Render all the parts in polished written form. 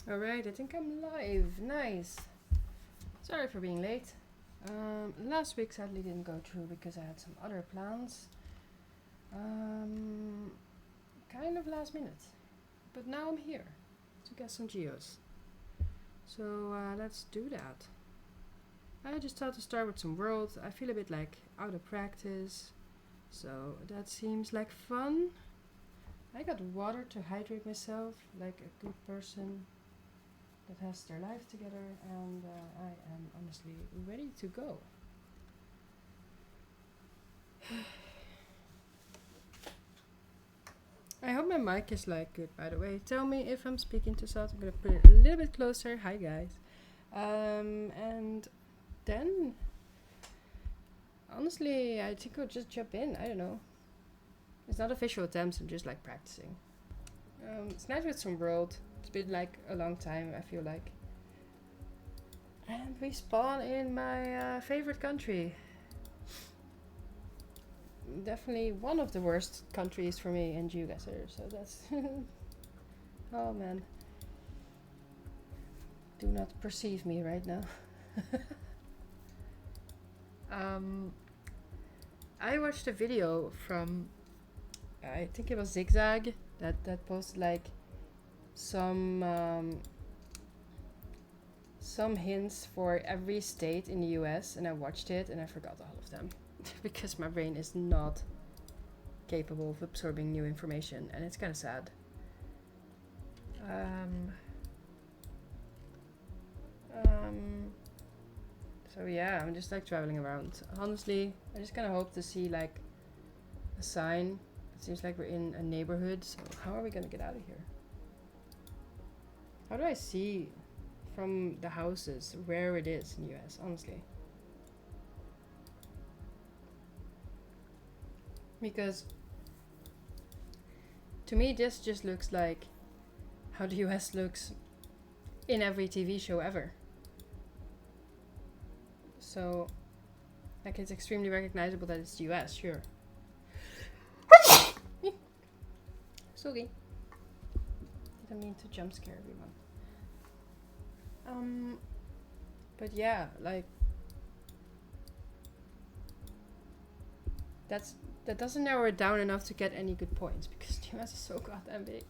Alright, I think I'm live. Nice. Sorry for being late. Last week sadly didn't go through because I had some other plans. Kind of last minute. But now I'm here to get some geos. So let's do that. I just thought to start with some world. I feel a bit like out of practice. So that seems like fun. I got water to hydrate myself like a good person that has their life together, and I am honestly ready to go. I hope my mic is like good, by the way. Tell me if I'm speaking too soft. I'm gonna put it a little bit closer. Hi guys. And then honestly I think I'll just jump in. I don't know. It's not official attempts, I'm just like practicing. It's nice with some world. It's been like a long time, I feel like. And we spawn in my favorite country. Definitely one of the worst countries for me in GeoGuessr, so that's... oh man. Do not perceive me right now. I watched a video from, I think it was Zigzag, that posted like some hints for every state in the US, and I watched it and I forgot all of them because my brain is not capable of absorbing new information, and it's kind of sad. So yeah, I'm just like traveling around. Honestly, I just kind of hope to see like a sign. It seems like we're in a neighborhood, so how are we gonna get out of here? How do I see from the houses where it is in the US, honestly? Because to me this just looks like how the US looks in every TV show ever. So like it's extremely recognizable that it's the US, sure. Sorry. Didn't mean to jump scare everyone. But yeah, like that doesn't narrow it down enough to get any good points because the US is so goddamn big.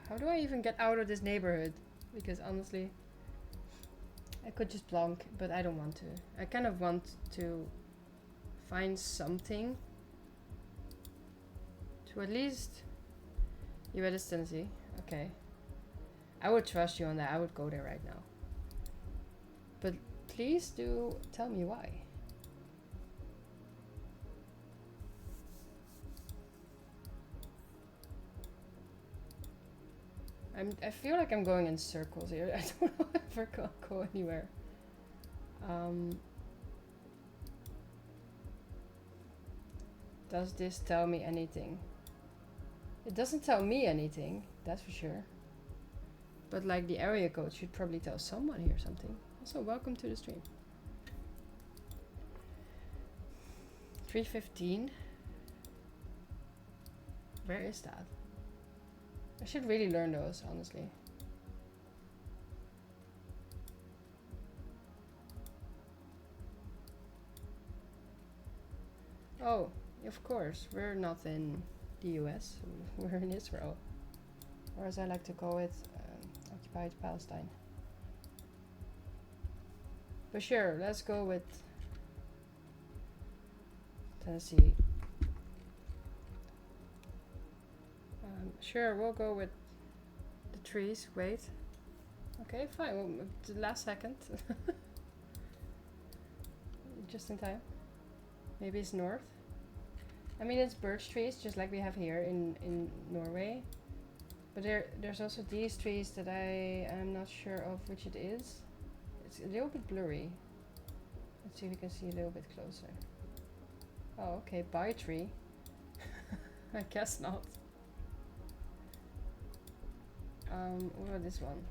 How do I even get out of this neighborhood? Because honestly, I could just blonk, but I don't want to. I kind of want to find something to at least... You read this, Tennessee? Okay. I would trust you on that. I would go there right now. But please do tell me why. I feel like I'm going in circles here. I don't know if we're gonna go anywhere. Does this tell me anything? It doesn't tell me anything, that's for sure. But like the area code should probably tell someone here something. Also, welcome to the stream. 315. Where is that? I should really learn those, honestly. Oh, of course, we're not in the US, we're in Israel. Or as I like to call it, occupied Palestine. But sure, let's go with Tennessee. Sure, we'll go with the trees. Wait. Okay, fine. Well, the last second. Just in time. Maybe it's north. I mean, it's birch trees, just like we have here in Norway. But there's also these trees that I am not sure of which it is. It's a little bit blurry. Let's see if we can see a little bit closer. Oh, okay, by tree. I guess not. What about this one?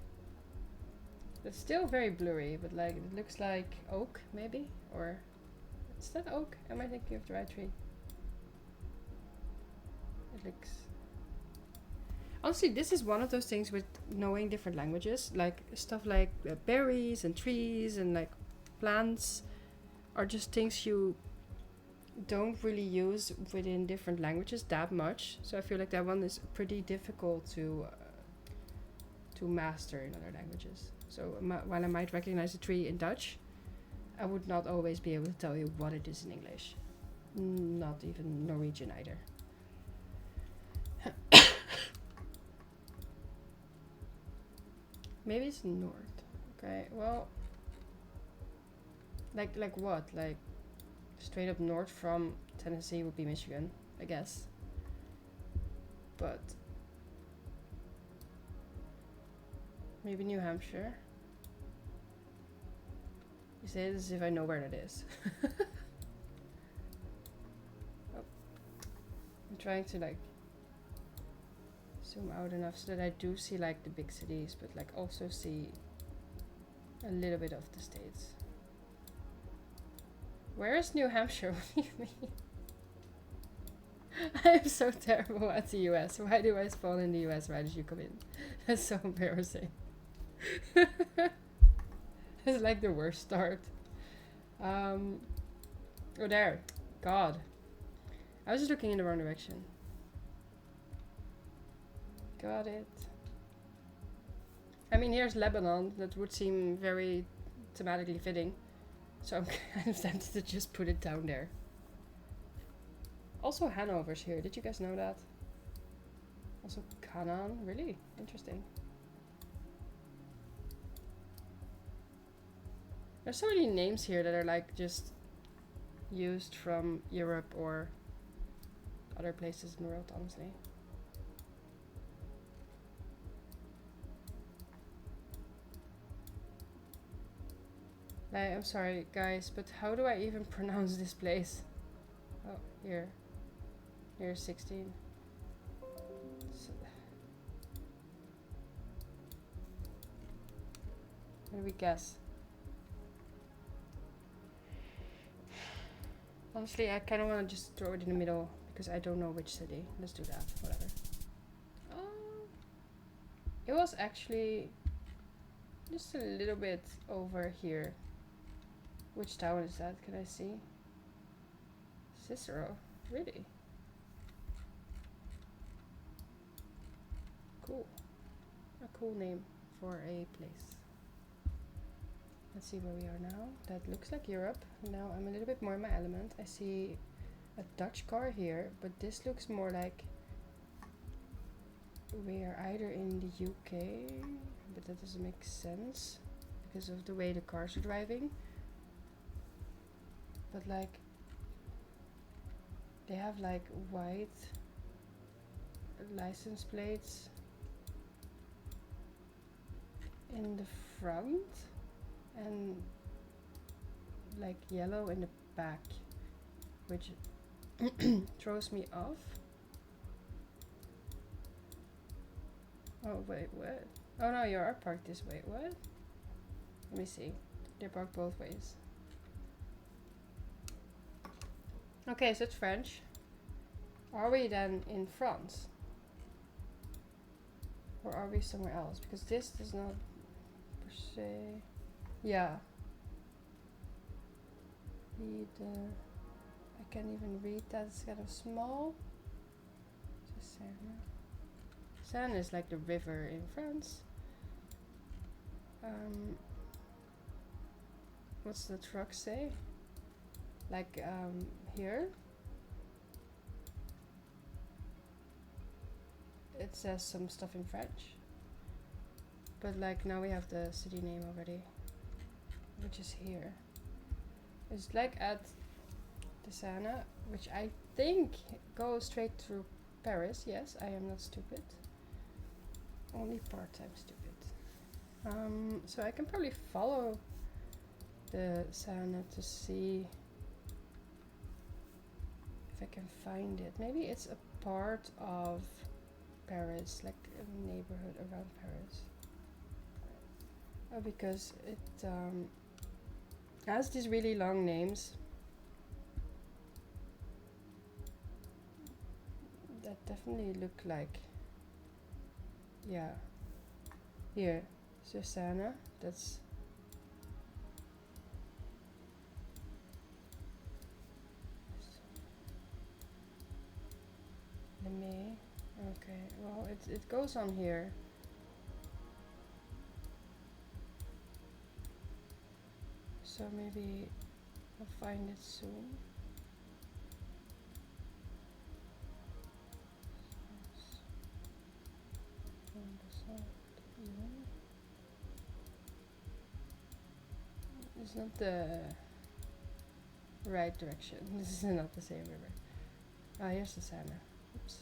It's still very blurry, but like it looks like oak, maybe? Or is that oak? Am I thinking of the right tree? It looks... Honestly, this is one of those things with knowing different languages, like stuff like berries and trees and like plants are just things you don't really use within different languages that much. So I feel like that one is pretty difficult to master in other languages. So while I might recognize a tree in Dutch, I would not always be able to tell you what it is in English. Not even Norwegian either. Maybe it's north. Okay, well, like what? Like straight up north from Tennessee would be Michigan, I guess. But maybe New Hampshire. You say it as if I know where that is. Oh. I'm trying to like zoom out enough so that I do see like the big cities, but like also see a little bit of the states. Where is New Hampshire? What do you mean? I'm so terrible at the US. Why do I spawn in the US right as you come in? That's so embarrassing. It's like the worst start. Oh, there. God. I was just looking in the wrong direction. Got it. I mean, here's Lebanon. That would seem very thematically fitting. So I'm kind of tempted to just put it down there. Also Hanover's here. Did you guys know that? Also Canaan. Really? Interesting. There's so many names here that are like just used from Europe or other places in the world, honestly. I'm sorry, guys, but how do I even pronounce this place? Oh, here. Here's 16. So, what do we guess? Honestly, I kind of want to just throw it in the middle because I don't know which city. Let's do that. Whatever. It was actually just a little bit over here. Which town is that? Can I see? Cicero. Really? Cool. A cool name for a place. Let's see where we are now. That looks like Europe. Now I'm a little bit more in my element. I see a Dutch car here, but this looks more like we are either in the UK, but that doesn't make sense because of the way the cars are driving. But like they have like white license plates in the front and like yellow in the back, which throws me off. Oh wait, what? Oh no, you are parked this way. What? Let me see. They're parked both ways. Okay, so it's French. Are we then in France? Or are we somewhere else? Because this does not per se. Yeah. I can't even read that. It's kind of small. Seine. Seine is like the river in France. What's the truck say? Like here. It says some stuff in French. But like now we have the city name already, which is here. It's like at the Seine, which I think goes straight through Paris. Yes, I am not stupid. Only part-time stupid. So I can probably follow the Seine to see if I can find it. Maybe it's a part of Paris, like a neighborhood around Paris. Because it has these really long names that definitely look like yeah. Here, Susanna. That's me. Okay, well, it goes on here. So maybe I'll find it soon. It's not the right direction. This is not the same river. Ah, here's the Sana. Oops.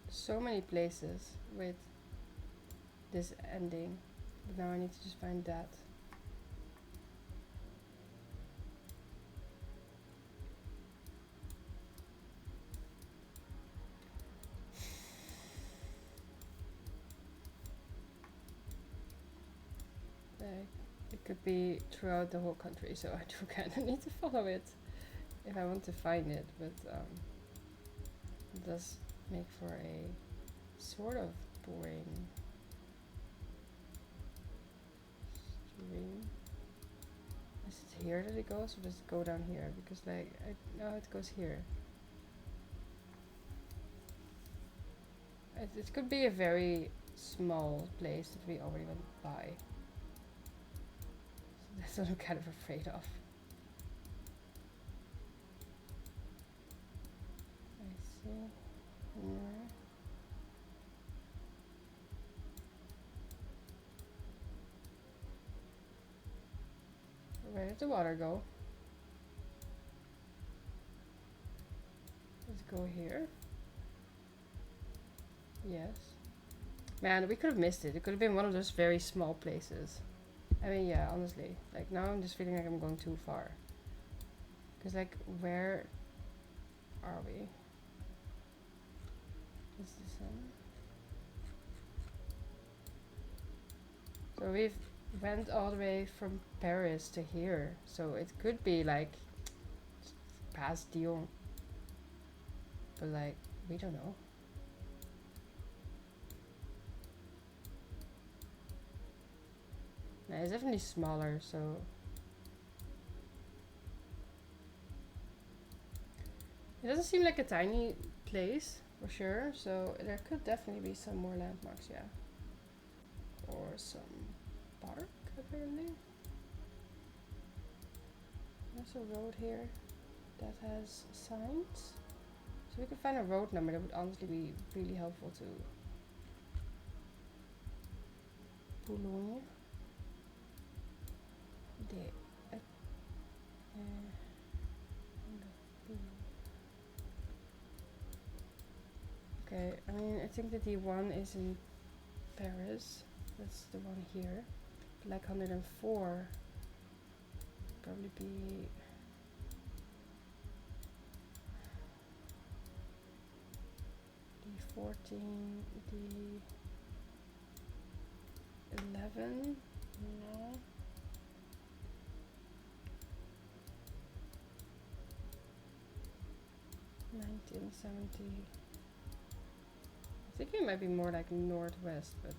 So many places with this ending, but now I need to just find that. It could be throughout the whole country, so I do kind of need to follow it if I want to find it, but it does make for a sort of boring stream. Is it here that it goes, or does it go down here? Because like, no, it goes here. It could be a very small place that we already went by. So that's what I'm kind of afraid of. I see. More. Where did the water go? Let's go here. Yes. Man, we could have missed it. It could have been one of those very small places. I mean, yeah, honestly. Like, now I'm just feeling like I'm going too far. Because, like, where are we? Is this one? So we've went all the way from Paris to here. So it could be, like, past Dijon. But, like, we don't know. No, it's definitely smaller, so... It doesn't seem like a tiny place, for sure, so there could definitely be some more landmarks, yeah. Or some park, apparently. There's a road here that has signs. So we could find a road number that would honestly be really helpful to Boulogne. Okay, I mean, I think that the one is in Paris. That's the one here. Like 104. Probably be... D14, D11? No. 1970. I think it might be more like northwest, but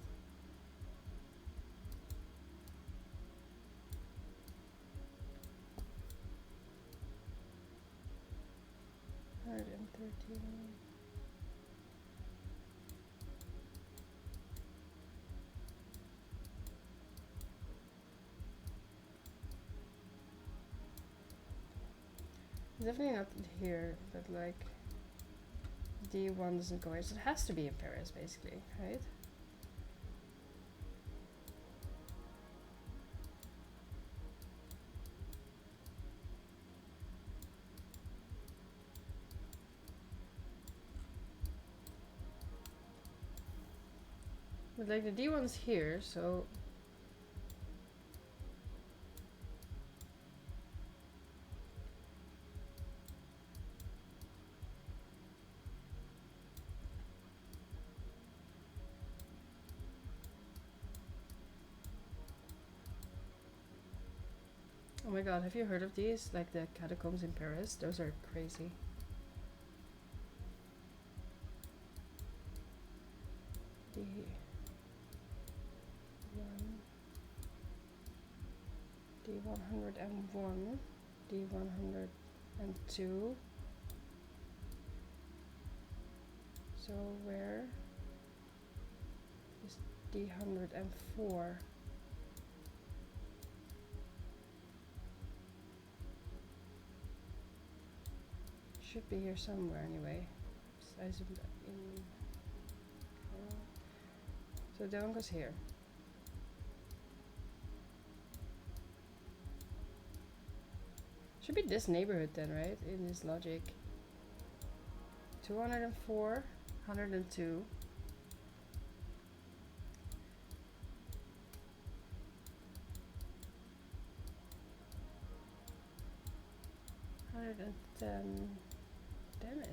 113. It's definitely not here, but like D1 doesn't go here, so it has to be in Paris basically, right? But like the D1's here, so Oh my god, have you heard of these? Like the catacombs in Paris? Those are crazy. D101, D102. So where is D104? Should be here somewhere anyway. I zoomed in. So that one goes here. Should be this neighborhood then, right? In this logic. 204, 102. 110. Damn it.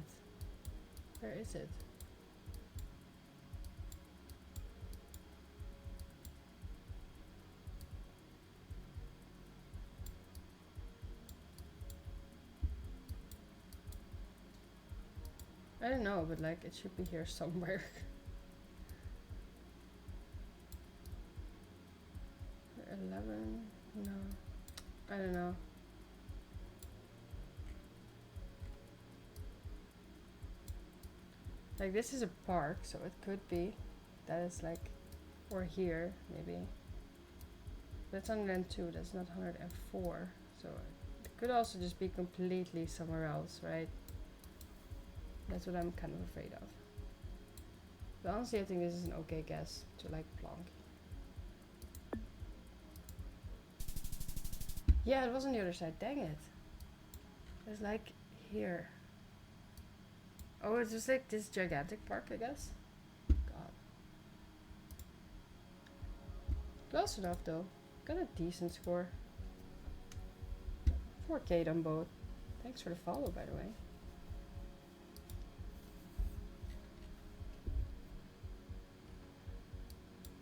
Where is it? I don't know, but like it should be here somewhere. 11? No. I don't know. Like this is a park, so it could be that it's like, or here maybe. That's 102, that's not 104. So it could also just be completely somewhere else, right? That's what I'm kind of afraid of. But honestly, I think this is an okay guess to like Planck. Yeah, it was on the other side. Dang it. It's like here. Oh, it's just like this gigantic park, I guess. God. Close enough though. Got a decent score. 4K on both. Thanks for the follow, by the way.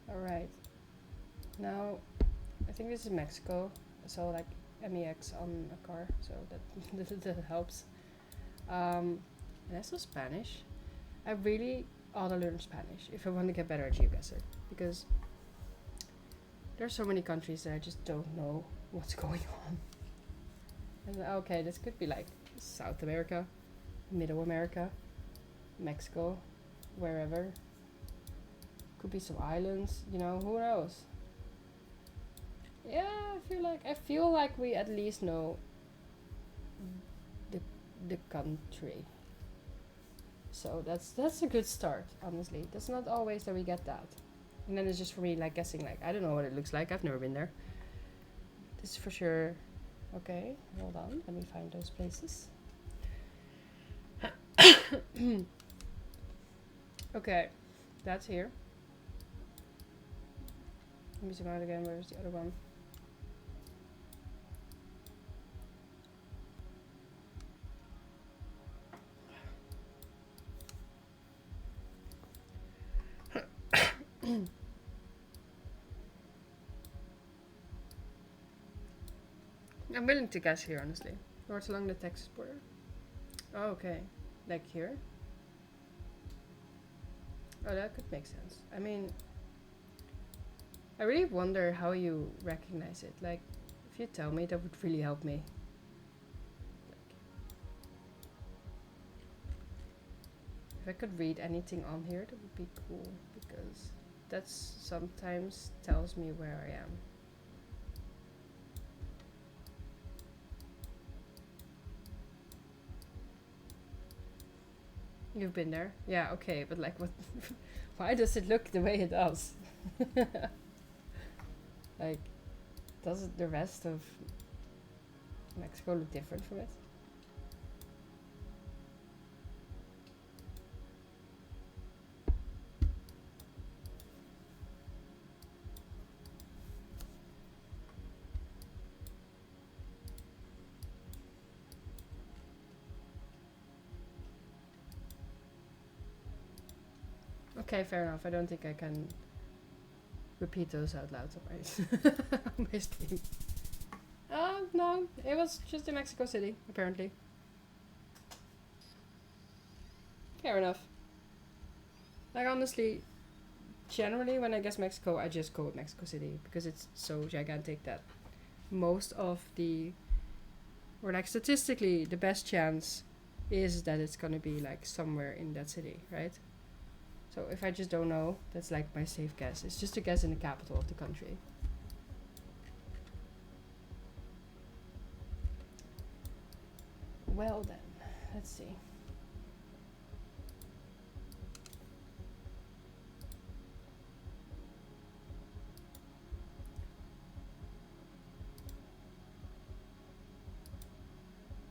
Alright. Now, I think this is Mexico. So like MEX on a car, so that helps. And I saw Spanish. I really ought to learn Spanish if I want to get better at GeoGuessr, because there's so many countries that I just don't know what's going on. And okay, this could be like South America, Middle America, Mexico, wherever. Could be some islands, you know, who knows? Yeah, I feel like we at least know the country. So that's a good start, honestly. That's not always that we get that. And then it's just for me like guessing, like I don't know what it looks like. I've never been there. This is for sure. Okay, hold on. Let me find those places. Okay, that's here. Let me zoom out again. Where's the other one? I'm willing to guess here, honestly. North along the Texas border. Oh, okay. Like here? Oh, that could make sense. I mean, I really wonder how you recognize it. Like, if you tell me, that would really help me. Like, if I could read anything on here, that would be cool, because that sometimes tells me where I am. You've been there? Yeah, okay, but like what why does it look the way it does? Like, does the rest of Mexico look different from it? Okay, fair enough. I don't think I can repeat those out loud on my, on my stream. No, it was just in Mexico City, apparently. Fair enough. Like, honestly, generally when I guess Mexico, I just go with Mexico City because it's so gigantic that most of the, or like statistically, the best chance is that it's gonna be like somewhere in that city, right? So if I just don't know, that's like my safe guess. It's just a guess in the capital of the country. Well then, let's see.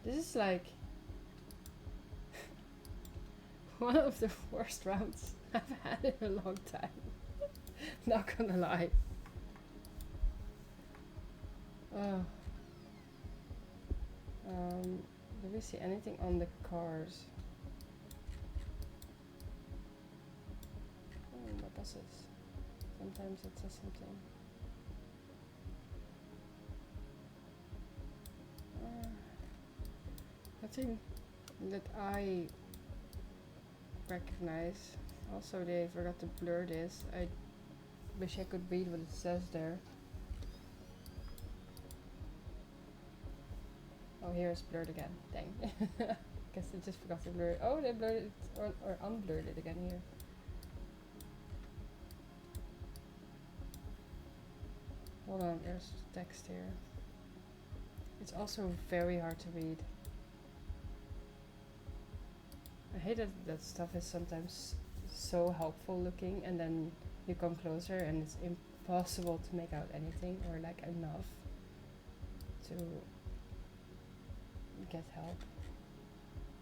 This is like one of the worst rounds I've had in a long time. Not gonna lie. Oh. Do we see anything on the cars? Oh, my buses. Sometimes it says something. Nothing that I recognize. Also, they forgot to blur this. I wish I could read what it says there. Oh, here it's blurred again. Dang. Guess they just forgot to blur it. Oh, they blurred it or unblurred it again here. Hold on, there's text here. It's also very hard to read. I hate that stuff is sometimes so helpful looking and then you come closer and it's impossible to make out anything or like enough to get help.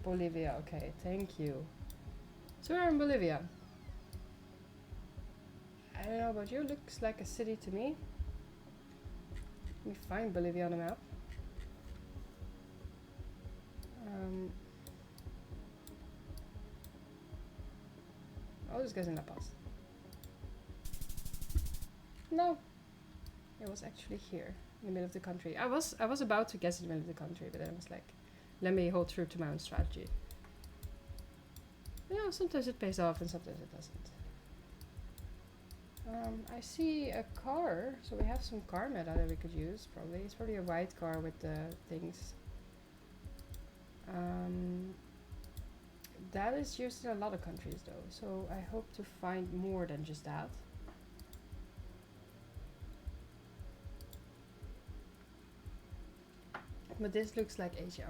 Bolivia, okay, thank you. So we're in Bolivia. I don't know about you, looks like a city to me. Let me find Bolivia on the map. Oh, this guy's in La Paz. No, it was actually here in the middle of the country. I was about to guess in the middle of the country, but then I was like, let me hold true to my own strategy. You know, sometimes it pays off and sometimes it doesn't. I see a car, so we have some car meta that we could use, probably. It's probably a white car with the things. That is used in a lot of countries though, so I hope to find more than just that. But this looks like Asia.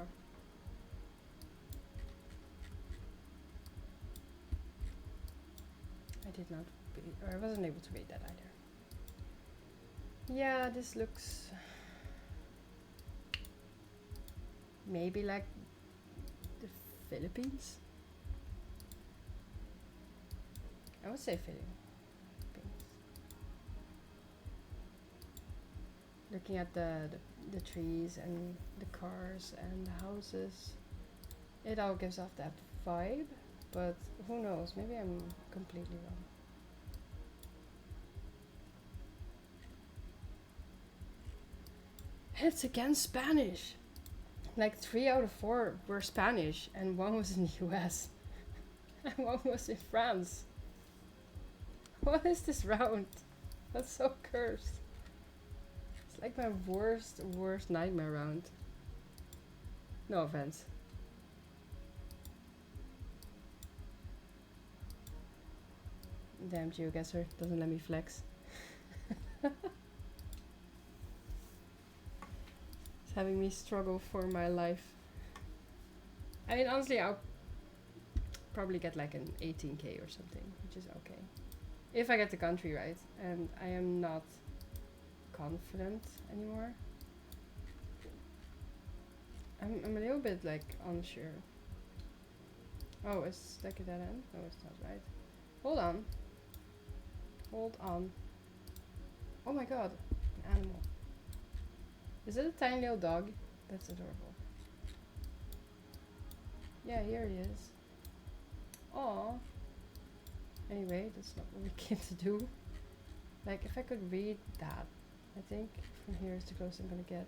I did not read, or I wasn't able to read that either. Yeah, this looks maybe like the Philippines. I would say Philippines. Looking at the trees and the cars and the houses, it all gives off that vibe, but who knows, maybe I'm completely wrong. It's again Spanish. Like 3 out of 4 were Spanish and 1 was in the US and 1 was in France. What is this round? That's so cursed. It's like my worst nightmare round. No offense. Damn GeoGuessr doesn't let me flex. It's having me struggle for my life. I mean, honestly, I'll probably get like an 18k or something, which is okay. If I get the country right, and I am not confident anymore. I'm a little bit like unsure. Oh, is like a dead end? No, it's not, right? Hold on. Hold on. Oh my god, an animal. Is it a tiny little dog? That's adorable. Yeah, here he is. Aww. Anyway, that's not what we came to do. Like, if I could read that, I think from here is the closest I'm gonna get.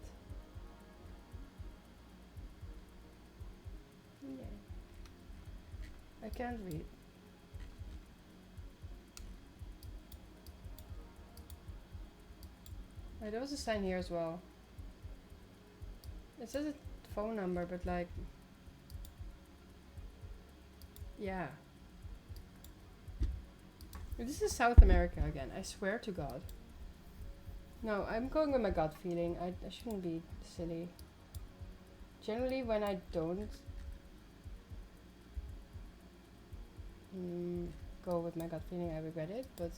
I can't read. Wait, there was a sign here as well. It says a phone number, but like... Yeah. This is South America again, I swear to God. No, I'm going with my gut feeling. I shouldn't be silly. Generally, when I don't go with my gut feeling, I regret it, but...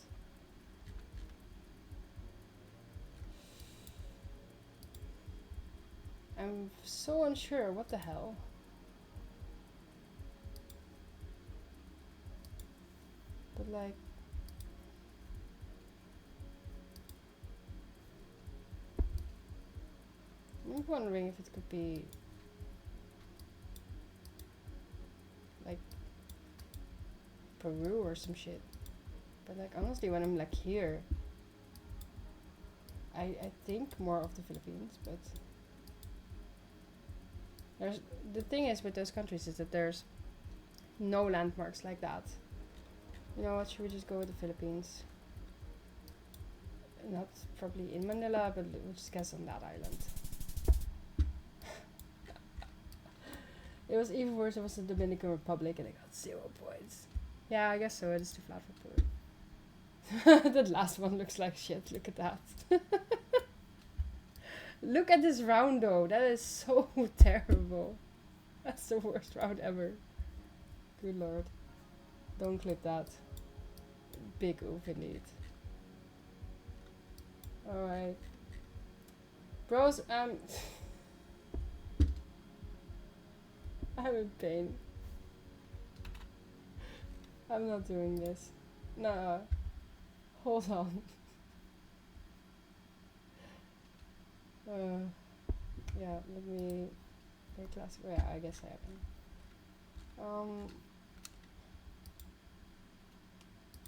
I'm so unsure, what the hell? But like... I'm wondering if it could be... like... Peru or some shit. But like honestly, when I'm like here... I think more of the Philippines, but... There's, the thing is with those countries is that there's no landmarks like that. You know what, should we just go with the Philippines? Not probably in Manila, but we'll just guess on that island. It was even worse, it was the Dominican Republic and I got 0 points. Yeah, I guess so, it is too flat for Peru. That last one looks like shit, look at that. Look at this round though, that is so terrible. That's the worst round ever. Good lord. Don't clip that. Big oof indeed. Alright. Bros, I'm in pain. I'm not doing this. Nah. Hold on. Yeah, let me play classic. Yeah, I guess I have.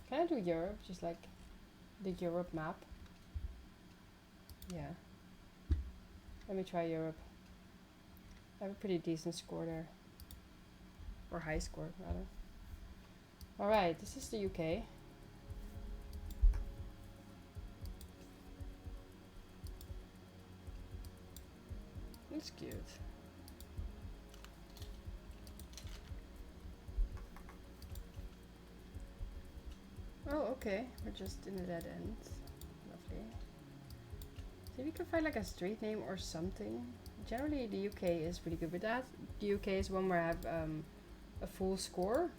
Can I do Europe? Just like the Europe map? Yeah. Let me try Europe. I have a pretty decent score there. Or high score, rather. Alright, this is the UK. It's cute. Oh, okay. We're just in a dead end. Lovely. See if we can find like a street name or something. Generally, the UK is pretty good with that. The UK is one where I have a full score.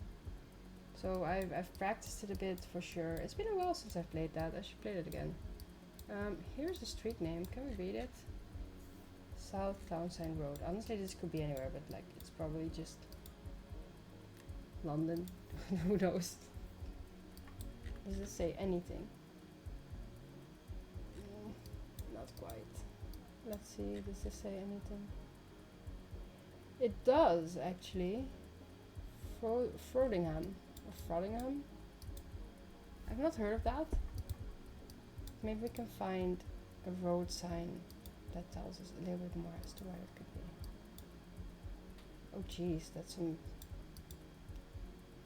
So I've practiced it a bit for sure. It's been a while since I've played that. I should play that again. Here's the street name. Can we read it? South Townsend Road. Honestly, this could be anywhere, but like it's probably just London. Who knows? Does it say anything? Not quite. Let's see, does this say anything? It does, actually. Frodingham. Or Frodingham? I've not heard of that. Maybe we can find a road sign that tells us a little bit more as to where it could be. Oh jeez, that's some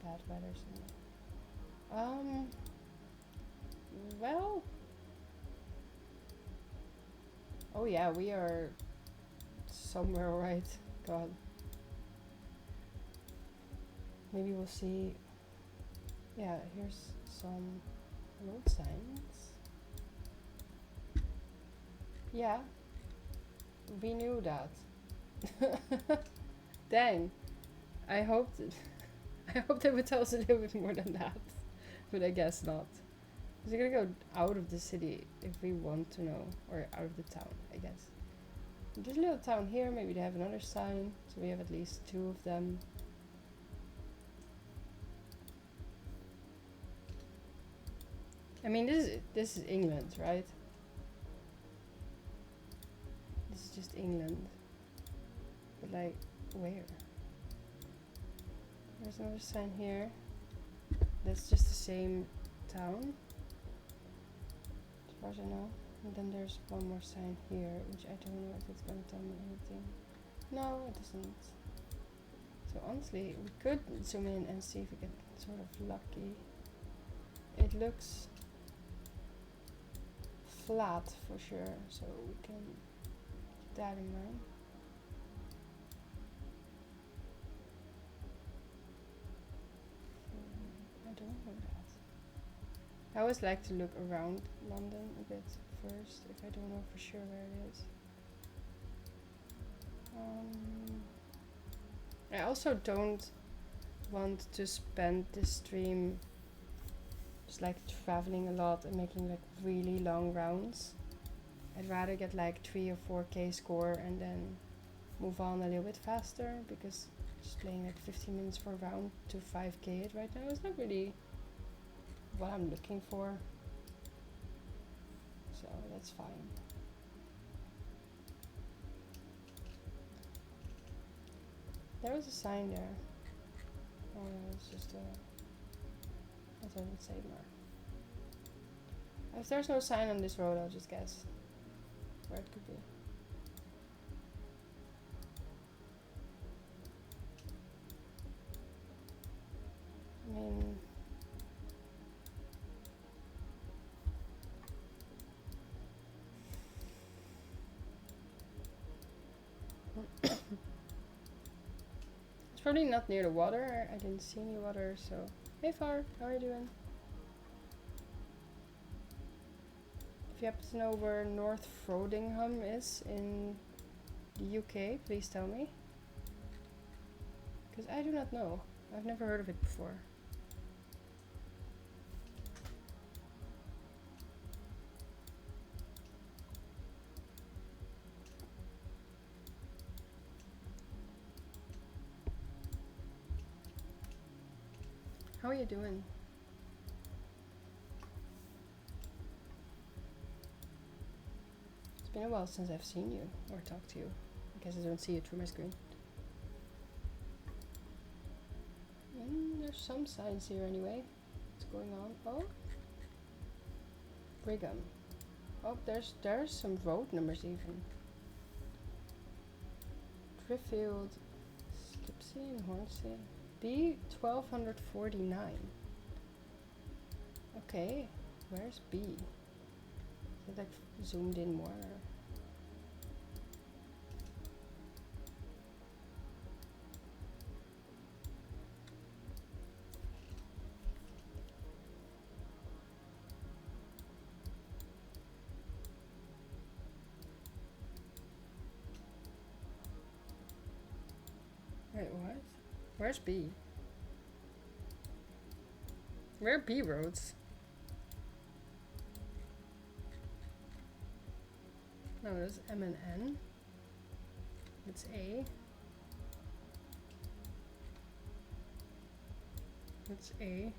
bad weather somewhere. Well... Oh yeah, we are somewhere right. God. Maybe we'll see... Yeah, here's some road signs. Yeah. We knew that. Dang. I hoped they would tell us a little bit more than that. But I guess not. We're gonna go out of the city if we want to know. Or out of the town, I guess. There's a little town here, maybe they have another sign. So we have at least 2 of them. I mean, this is England, right? This is just England. But like, where? There's another sign here. That's just the same town, as far as I know. And then there's one more sign here, which I don't know if it's gonna tell me anything. No, it doesn't. So honestly, we could zoom in and see if we get sort of lucky. It looks flat for sure, so we can keep that in mind. I don't know that. I always like to look around London a bit first if I don't know for sure where it is. I also don't want to spend this stream just like traveling a lot and making like really long rounds. I'd rather get like 3 or 4k score and then move on a little bit faster, because just playing like 15 minutes for a round to 5k it right now is not really what I'm looking for. So that's fine. There was a sign there. Oh no, it's just I thought it would say more. If there's no sign on this road, I'll just guess where it could be. I mean, it's probably not near the water. I didn't see any water, so hey Far, how are you doing? If you happen to know where North Frodingham is in the UK, please tell me. Because I do not know. I've never heard of it before. How are you doing? It's been a while since I've seen you or talked to you. I guess I don't see you through my screen. There's some signs here anyway. What's going on? Oh, Brigham. Oh, there's some road numbers even. Driffield, Skipsea and Hornsey. B 1249. Okay, where's B? Is it like zoomed in more? Wait, what? Where's B? Where are B roads? No, there's M and N. It's A. It's A.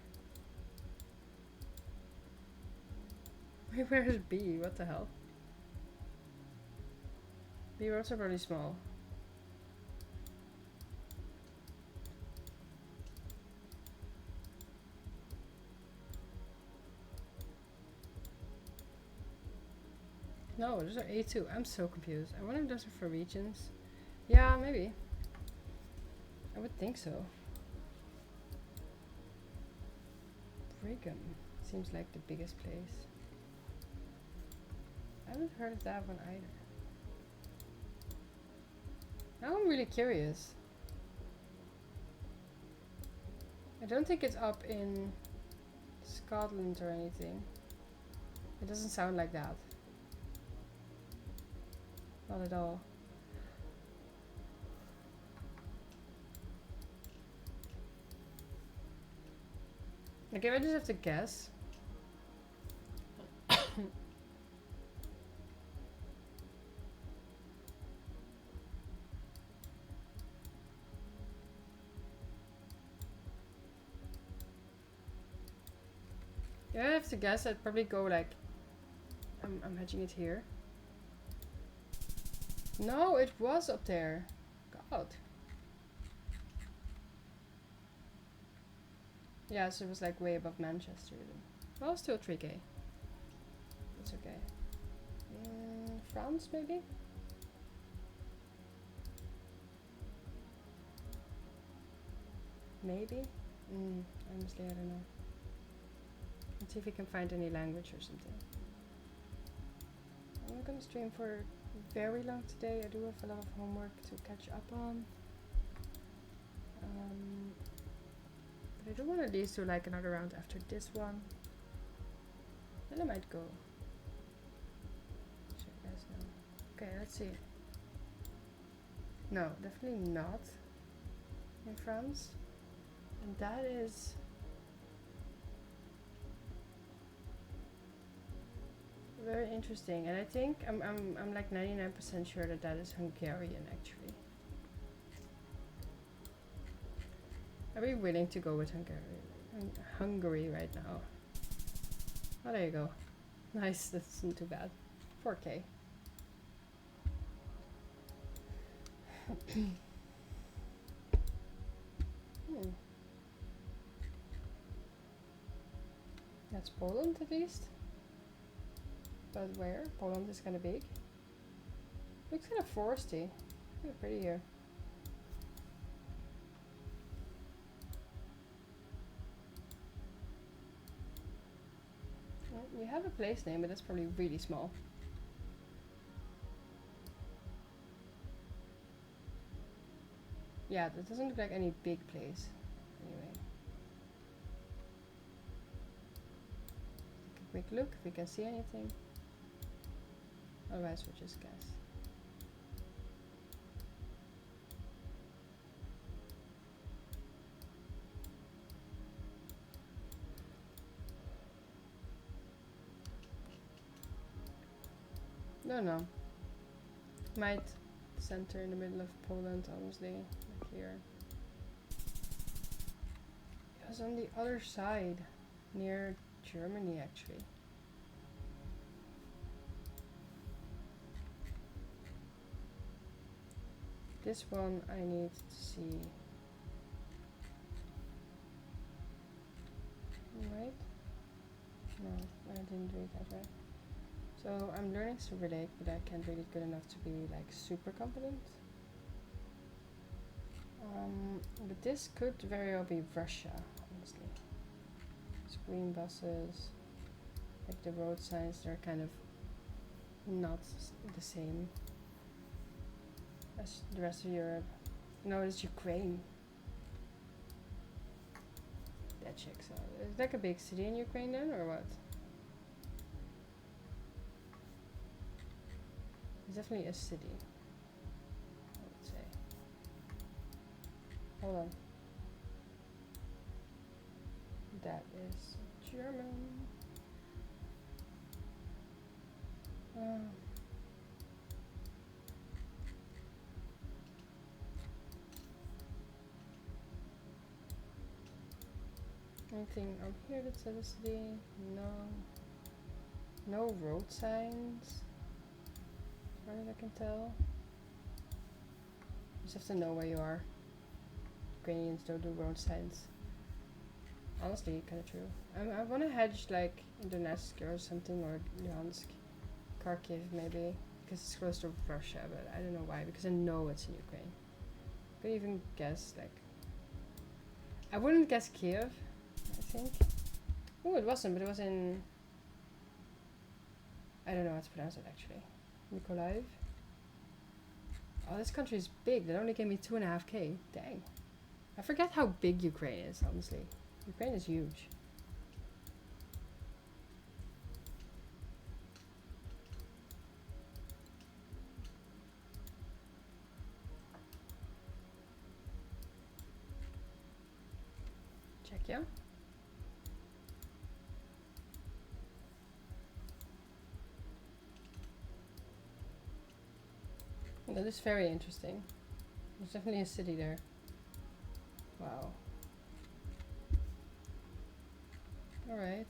Wait, where's B? What the hell? B roads are probably small. No, those are A2. I'm so confused. I wonder if those are for regions. Yeah, maybe. I would think so. Brigham seems like the biggest place. I haven't heard of that one either. Now I'm really curious. I don't think it's up in Scotland or anything. It doesn't sound like that. Not at all. Okay, I just have to guess. Yeah, I have to guess. I'd probably go like... I'm hedging it here. No, it was up there. God. Yeah, so it was like way above Manchester even. Well, still 3k. It's okay. France maybe? Maybe? Honestly, I don't know. Let's see if we can find any language or something. I'm not gonna stream for very long today. I do have a lot of homework to catch up on. But I do want at least do like another round after this one. Then I might go. Should you guys know? Okay, let's see. No, definitely not in France. And that is very interesting. And I think I'm like 99% sure that that is Hungarian actually. Are we willing to go with Hungary right now? Oh, there you go. Nice, that's not too bad. 4K. That's Poland at least. But where? Poland is kind of big. Looks kind of foresty. Kind of pretty here. Well, we have a place name, but that's probably really small. Yeah, that doesn't look like any big place. Anyway. Take a quick look if we can see anything. Otherwise we'll just guess. No. Might center in the middle of Poland, honestly, like here. It was on the other side, near Germany actually. This one I need to see. Right? No, I didn't read that right. So I'm learning Silver Lake, but I can't read it good enough to be like super competent. But this could very well be Russia, honestly. Green buses, like the road signs, they're kind of not the same as the rest of Europe. No, it's Ukraine. That checks out. Is it like a big city in Ukraine then, or what? It's definitely a city, I would say. Hold on. That is German. Anything up here that says a city? No. No road signs, as far as I can tell. You just have to know where you are. Ukrainians don't do road signs. Honestly, kind of true. I want to hedge like Donetsk or something, or Luhansk, Kharkiv maybe, because it's close to Russia, but I don't know why, because I know it's in Ukraine. Could even guess like, I wouldn't guess Kiev, I think. Oh, it wasn't, but it was in, I don't know how to pronounce it actually. Mykolaiv. Oh, this country is big. That only gave me 2.5K. Dang. I forget how big Ukraine is, honestly. Ukraine is huge. Czechia. That is very interesting. There's definitely a city there. Wow. Alright.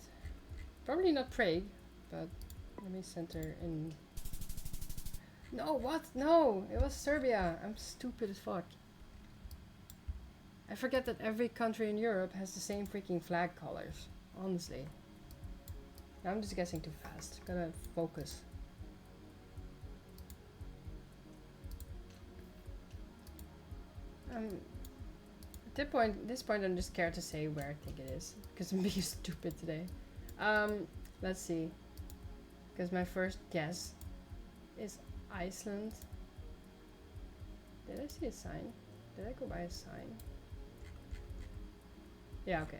Probably not Prague, but let me center in. No, what? No! It was Serbia! I'm stupid as fuck. I forget that every country in Europe has the same freaking flag colors. Honestly. I'm just guessing too fast. Gotta focus. This point, I'm just scared to say where I think it is because I'm being stupid today. Let's see. Because my first guess is Iceland. Did I see a sign? Did I go by a sign? Yeah, okay.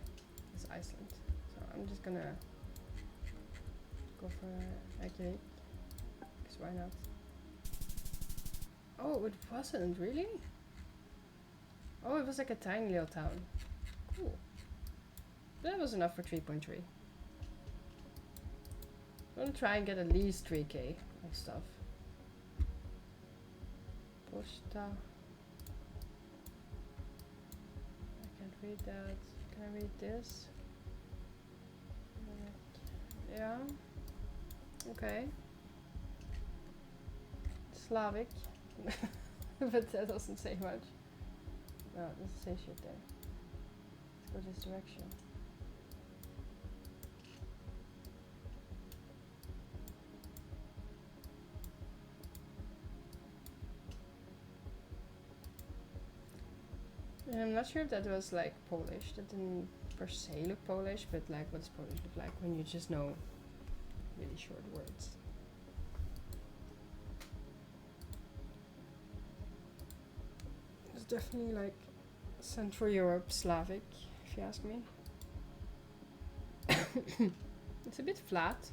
It's Iceland. So I'm just gonna go for Reykjavik. Because why not? Oh, it wasn't, really? Oh, it was like a tiny little town. Cool. That was enough for 3.3. I'm gonna try and get at least 3k of stuff. Posta. I can't read that. Can I read this? Yeah. Okay. Slavic. But that doesn't say much. No, it doesn't say shit there. Let's go this direction. And I'm not sure if that was like Polish. That didn't per se look Polish, but like what does Polish look like when you just know really short words? It's definitely like Central Europe Slavic, if you ask me. It's a bit flat.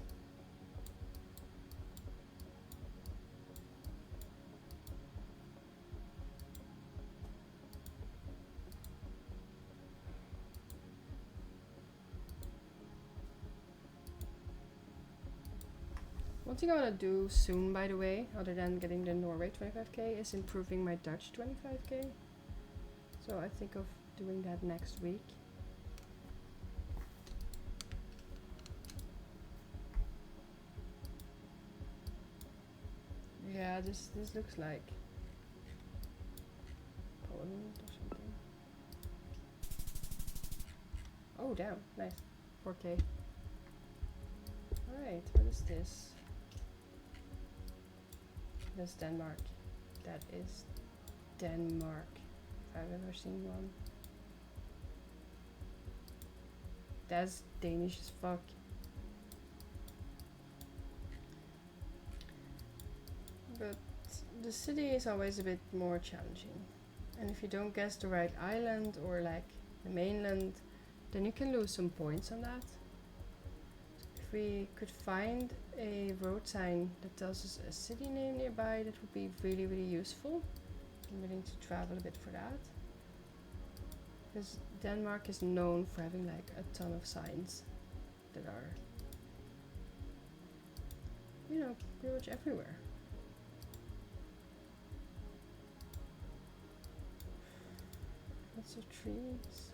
One thing I want to do soon, by the way, other than getting the Norway 25k, is improving my Dutch 25k. So I think of doing that next week. Yeah, this looks like Poland or something. Oh damn, nice. 4k. Alright, what is this? That's Denmark. That is Denmark. If I've ever seen one. That's Danish as fuck. But the city is always a bit more challenging. And if you don't guess the right island or like the mainland, then you can lose some points on that. If we could find a road sign that tells us a city name nearby, that would be really, really useful. I'm willing to travel a bit for that. Because Denmark is known for having like a ton of signs that are, you know, pretty much everywhere. Lots of trees.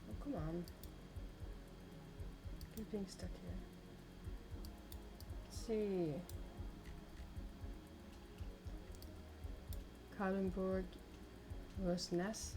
Oh, come on. Keep being stuck here. Let's see. Kalundborg, Rosnes.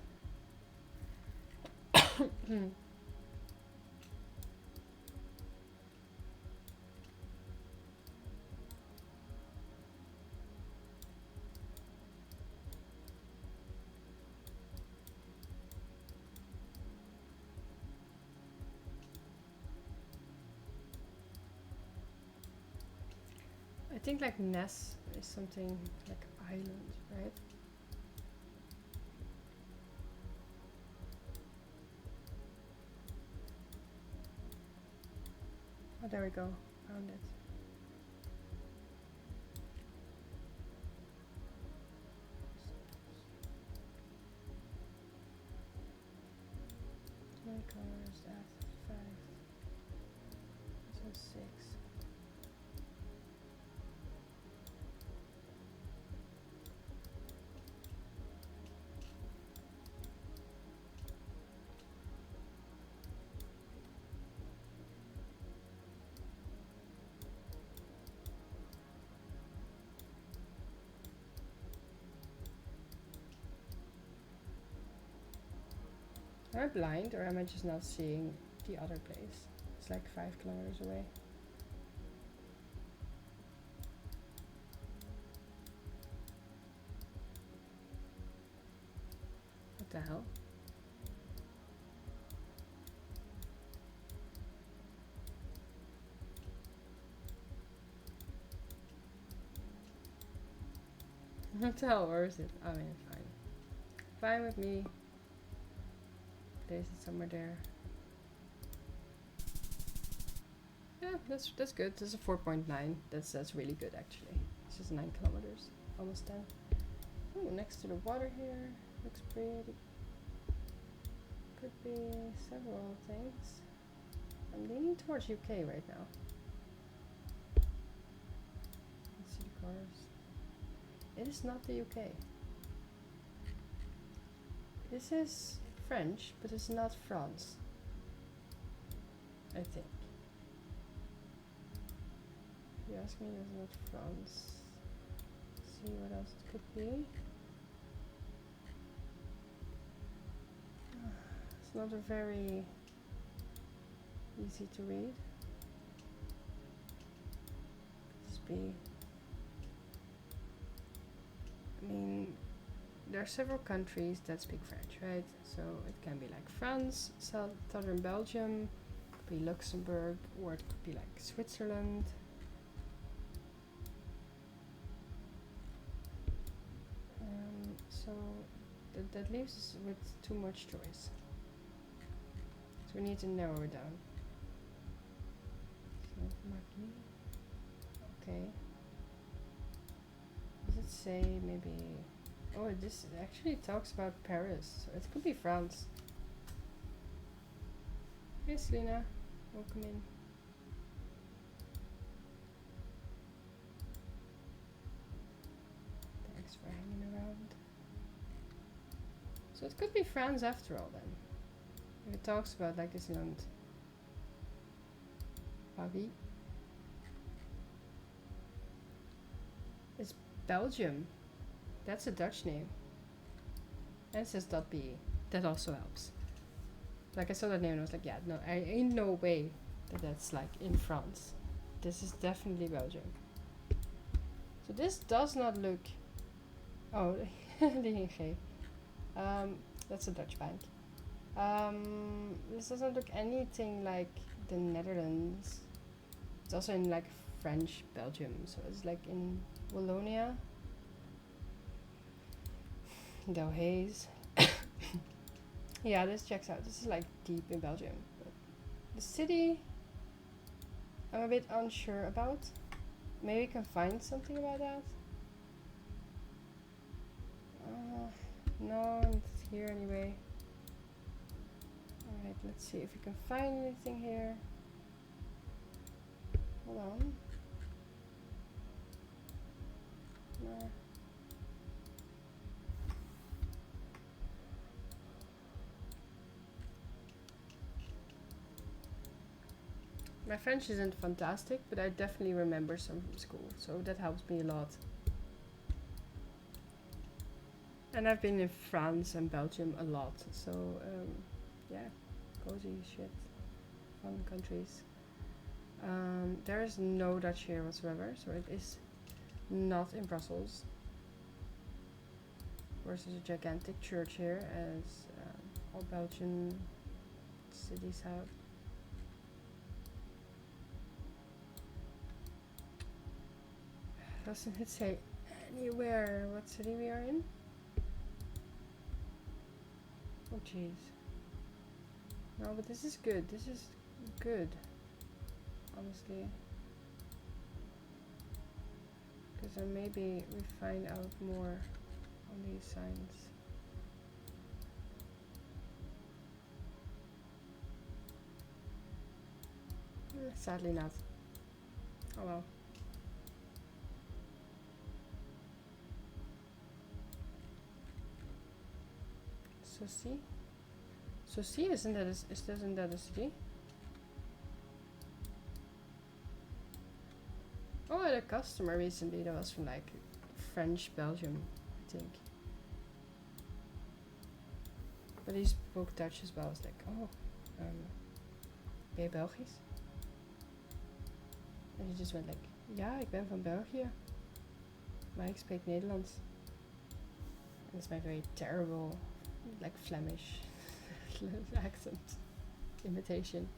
I think like Ness is something like island, right? Oh, there we go. Found it. How many colors is that? 5. So 6. Am I blind or am I just not seeing the other place. It's like 5 kilometers away. What the hell? What the hell, where is it? I mean, fine. Fine with me. Place it somewhere there. Yeah, that's good. That's a 4.9. That's really good actually. It's just 9 kilometers, almost 10. Ooh, next to the water here. Looks pretty. Could be several things. I'm leaning towards UK right now. Let's see the cars. It is not the UK. This is French, but it's not France. I think. If you ask me, it's not France. Let's see what else it could be. It's not a very easy to read. Could this be? I mean, there are several countries that speak French, right? So it can be like France, southern Belgium, it could be Luxembourg, or it could be like Switzerland. So that leaves us with too much choice. So we need to narrow it down. Okay. Does it say maybe? Oh, this actually talks about Paris, so it could be France. Hey Selena, welcome in. Thanks for hanging around. So it could be France after all then. If it talks about like Disneyland. Paris. It's Belgium. That's a Dutch name. And it says .be. That also helps. Like I saw that name and I was like, yeah, no, I ain't no way that that's like in France. This is definitely Belgium. So this does not look. Oh, DNG. That's a Dutch bank. This doesn't look anything like the Netherlands. It's also in like French Belgium, so it's like in Wallonia. Delhaize. Yeah, this checks out. This is like deep in Belgium. But the city, I'm a bit unsure about. Maybe we can find something about that. No, it's here anyway. Alright, let's see if we can find anything here. Hold on. No. My French isn't fantastic, but I definitely remember some from school, so that helps me a lot. And I've been in France and Belgium a lot, so yeah, cozy shit, fun countries. There is no Dutch here whatsoever, so it is not in Brussels. Of course, there's a gigantic church here, as all Belgian cities have. Doesn't it say anywhere what city we are in? Oh jeez. No, but this is good. This is good. Honestly. Because then maybe we find out more on these signs. Sadly not. Oh well. Saucy? Saucy, isn't that a city? Oh, I had a customer recently that was from like French Belgium, I think. But he spoke Dutch as well. I was like, oh, Ben je Belgisch? En je just went like, ja, ik ben van België. Maar ik spreek Nederlands. And it's my very terrible, like Flemish accent imitation.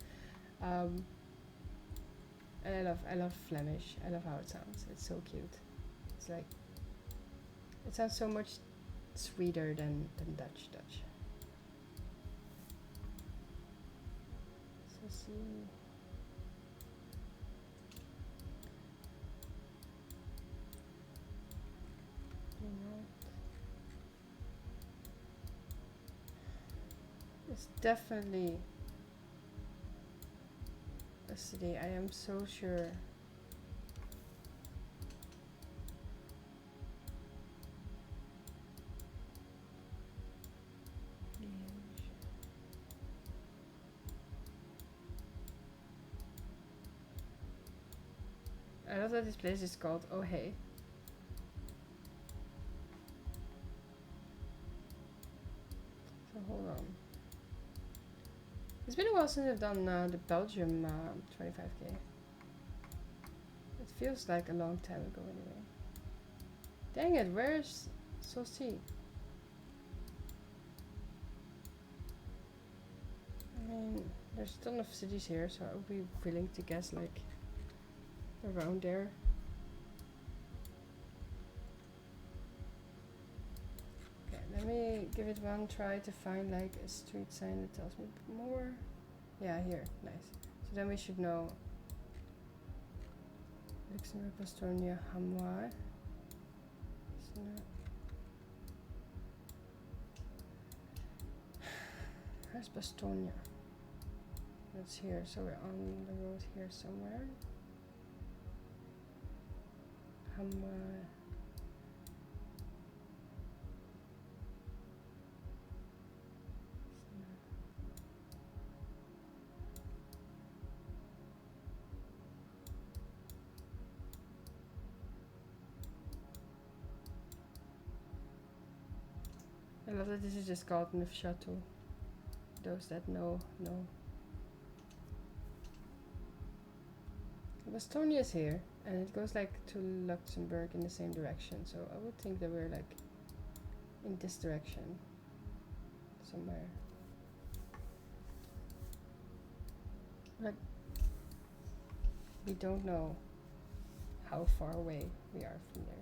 And I love Flemish. I love how it sounds. It's so cute. It's like, it sounds so much sweeter than Dutch. So see. It's definitely a city, I am so sure. I love that this place is called Oh Hey. So hold on. It's been a while since I've done the Belgium 25k. It feels like a long time ago anyway. Dang it, where's Saucy? I mean, there's a ton of cities here, so I would be willing to guess like around there. Okay, let me give it one try to find like a street sign that tells me more. Yeah, here, nice. So then we should know Luxembourg, Bastogne, Hamois. Where's Bastogne? That's here, so we're on the road here somewhere. Hamois. I love that this is just called Neufchâteau. Those that know. Bastogne is here, and it goes like to Luxembourg in the same direction, so I would think that we're like in this direction somewhere. But we don't know how far away we are from there.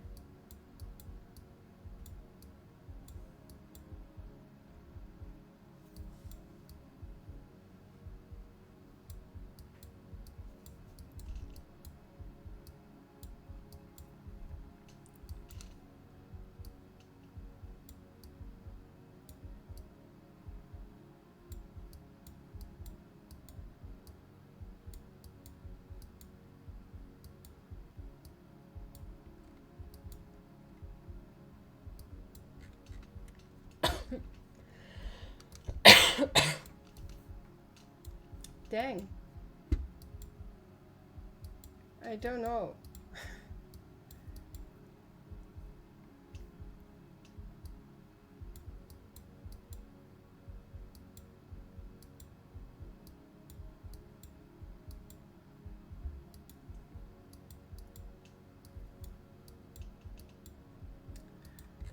Dang. I don't know.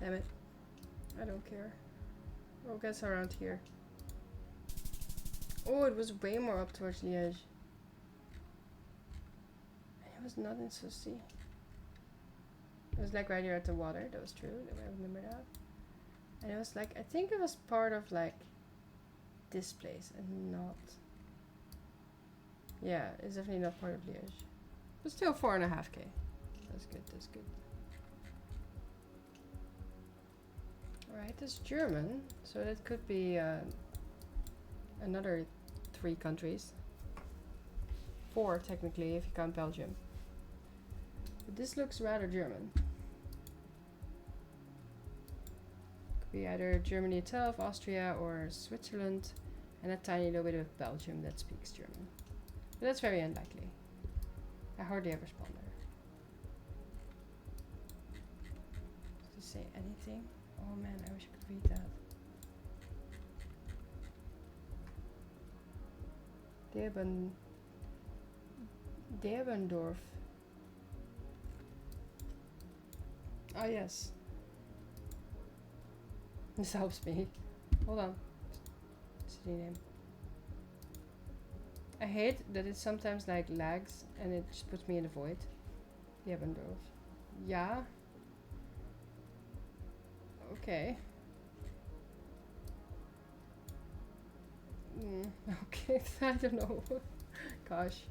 Damn it. I don't care. We'll guess around here. Oh, it was way more up towards Liège. It was not in Saucy. It was like right here at the water. That was true. I remember that. And it was like, I think it was part of like this place and not. Yeah, it's definitely not part of Liège. But still 4.5k. That's good, that's good. Alright, that's German. So that could be another 3 countries. 4 technically if you count Belgium. But this looks rather German. Could be either Germany itself, Austria, or Switzerland, and a tiny little bit of Belgium that speaks German. But that's very unlikely. I hardly ever spawn there. Does it say anything? Oh man, I wish I could read that. Debendorf. Oh yes. This helps me. Hold on. City name. I hate that it sometimes like lags and it just puts me in the void. Debendorf. Yeah. Okay. Okay, I don't know. Gosh.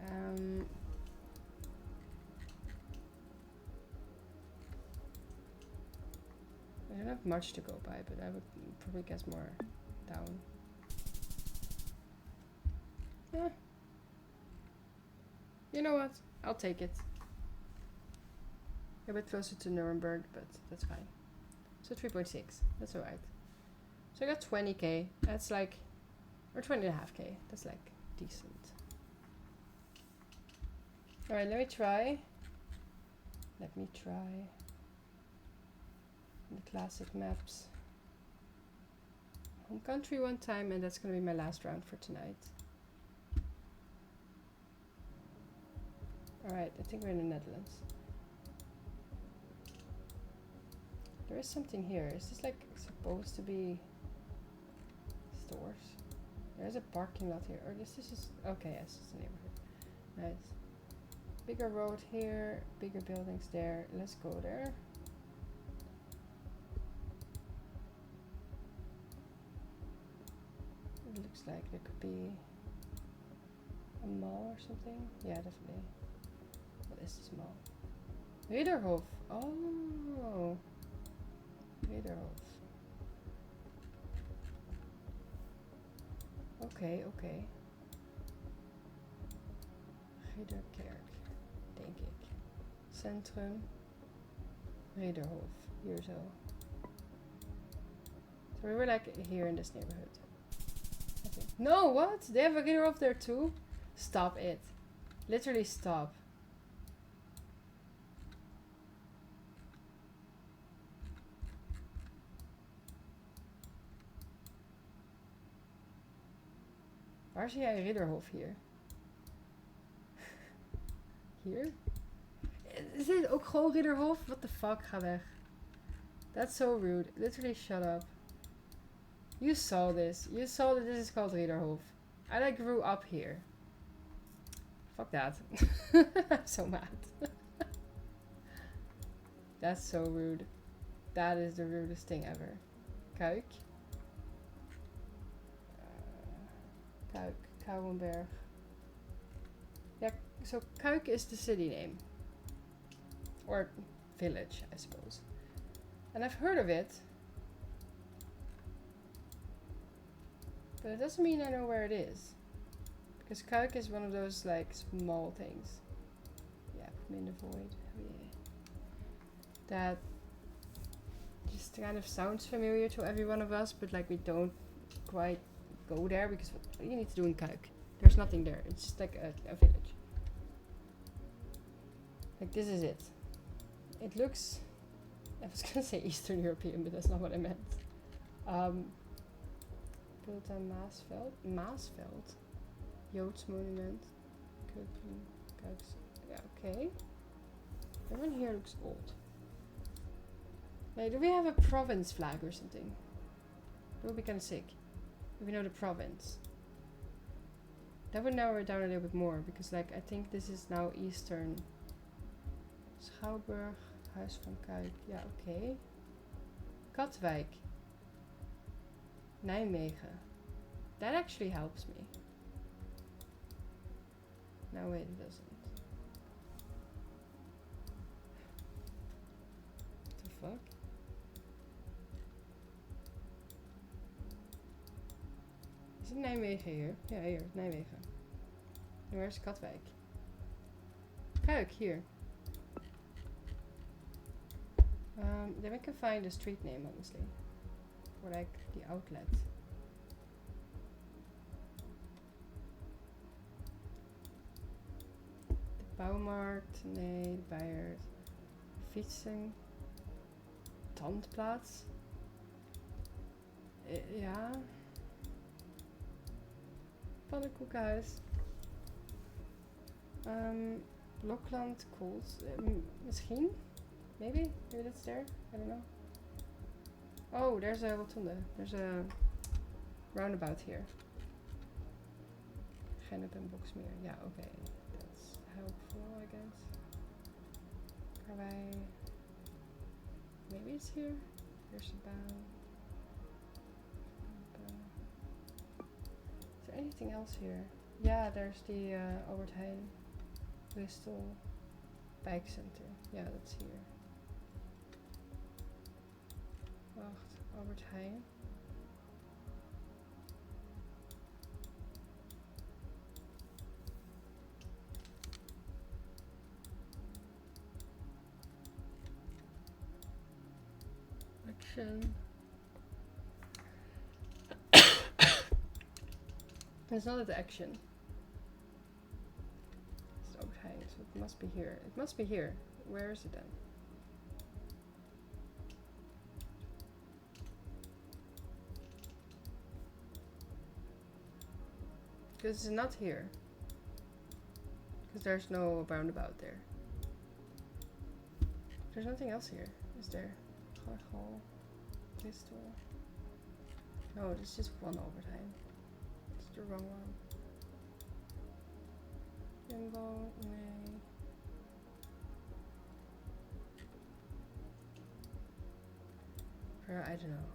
I don't have much to go by, but I would probably guess more down. Eh. You know what? I'll take it. A bit closer to Nuremberg, but that's fine. So 3.6. That's alright. So I got 20k. That's like... Or 20.5k. That's like decent. Alright, let me try. The classic maps. Home country one time, and that's gonna be my last round for tonight. Alright, I think we're in the Netherlands. There is something here. Is this like supposed to be stores? There's a parking lot here. Or this is just... Okay, yes, it's a neighborhood. Nice. Bigger road here, bigger buildings there. Let's go there. It looks like there could be a mall or something. Yeah, definitely. What is this mall? Rederhof. Oh. Rederhof. Okay, okay. Ridderkerk, denk ik. Centrum. Rederhof. Hier zo. So we were like here in this neighborhood. I think. No, what? They have a Rederhof there too? Stop it. Literally stop. Waar zie jij Ridderhof hier? Hier? Is dit ook gewoon Ridderhof? What the fuck? Ga weg. That's so rude. Literally shut up. You saw this. You saw that this is called Ridderhof. I like grew up here. Fuck that. I'm so mad. That's so rude. That is the rudest thing ever. Kuik. Kuik. Kouwenberg. Yeah, so Kuik is the city name. Or village, I suppose. And I've heard of it. But it doesn't mean I know where it is. Because Kuik is one of those like small things. Yeah, put me in the void. Yeah. That just kind of sounds familiar to every one of us, but like we don't quite go there because what you need to do in Kuik? There's nothing there. It's just like a village. Like this is it. It looks... I was gonna say Eastern European, but that's not what I meant. Built on Maasveld. Maasveld? Joods monument. Yeah, okay. Everyone here looks old. Like, do we have a province flag or something? That would be kind of sick. If we know the province. That would narrow it down a little bit more, because like I think this is now Eastern. Schouwburg, Huis van Kuik. Yeah, okay. Katwijk. Nijmegen. That actually helps me. No, wait, it doesn't. What the fuck? Is it Nijmegen here? Ja, hier, Nijmegen. En waar is Katwijk? Kuik, hier. Then we can find a street name, honestly. Or like the outlet. De Bouwmarkt, nee, de Bijert. Fietsen. Tandplaats. Ja. Pannenkoekenhuis. Blokland Cold. Misschien? Maybe? Maybe that's there? I don't know. Oh, there's a rotonde. There's a roundabout here. Gennep en Boxmeer. Yeah, okay. That's helpful, I guess. Karwei. Maybe it's here? There's a bow. Is there anything else here? Yeah, there's the Albert Heijn, Bristol Bike Center. Yeah, that's here. Wacht, Albert Heijn. Action. It's not at the Action. It's Albert Heijn, so it must be here. It must be here. Where is it then? Because it's not here. Because there's no roundabout there. There's nothing else here, is there? Gargal, Bristol. No, there's just one Albert Heijn. It's the wrong one. Jumbo, nee. I don't know.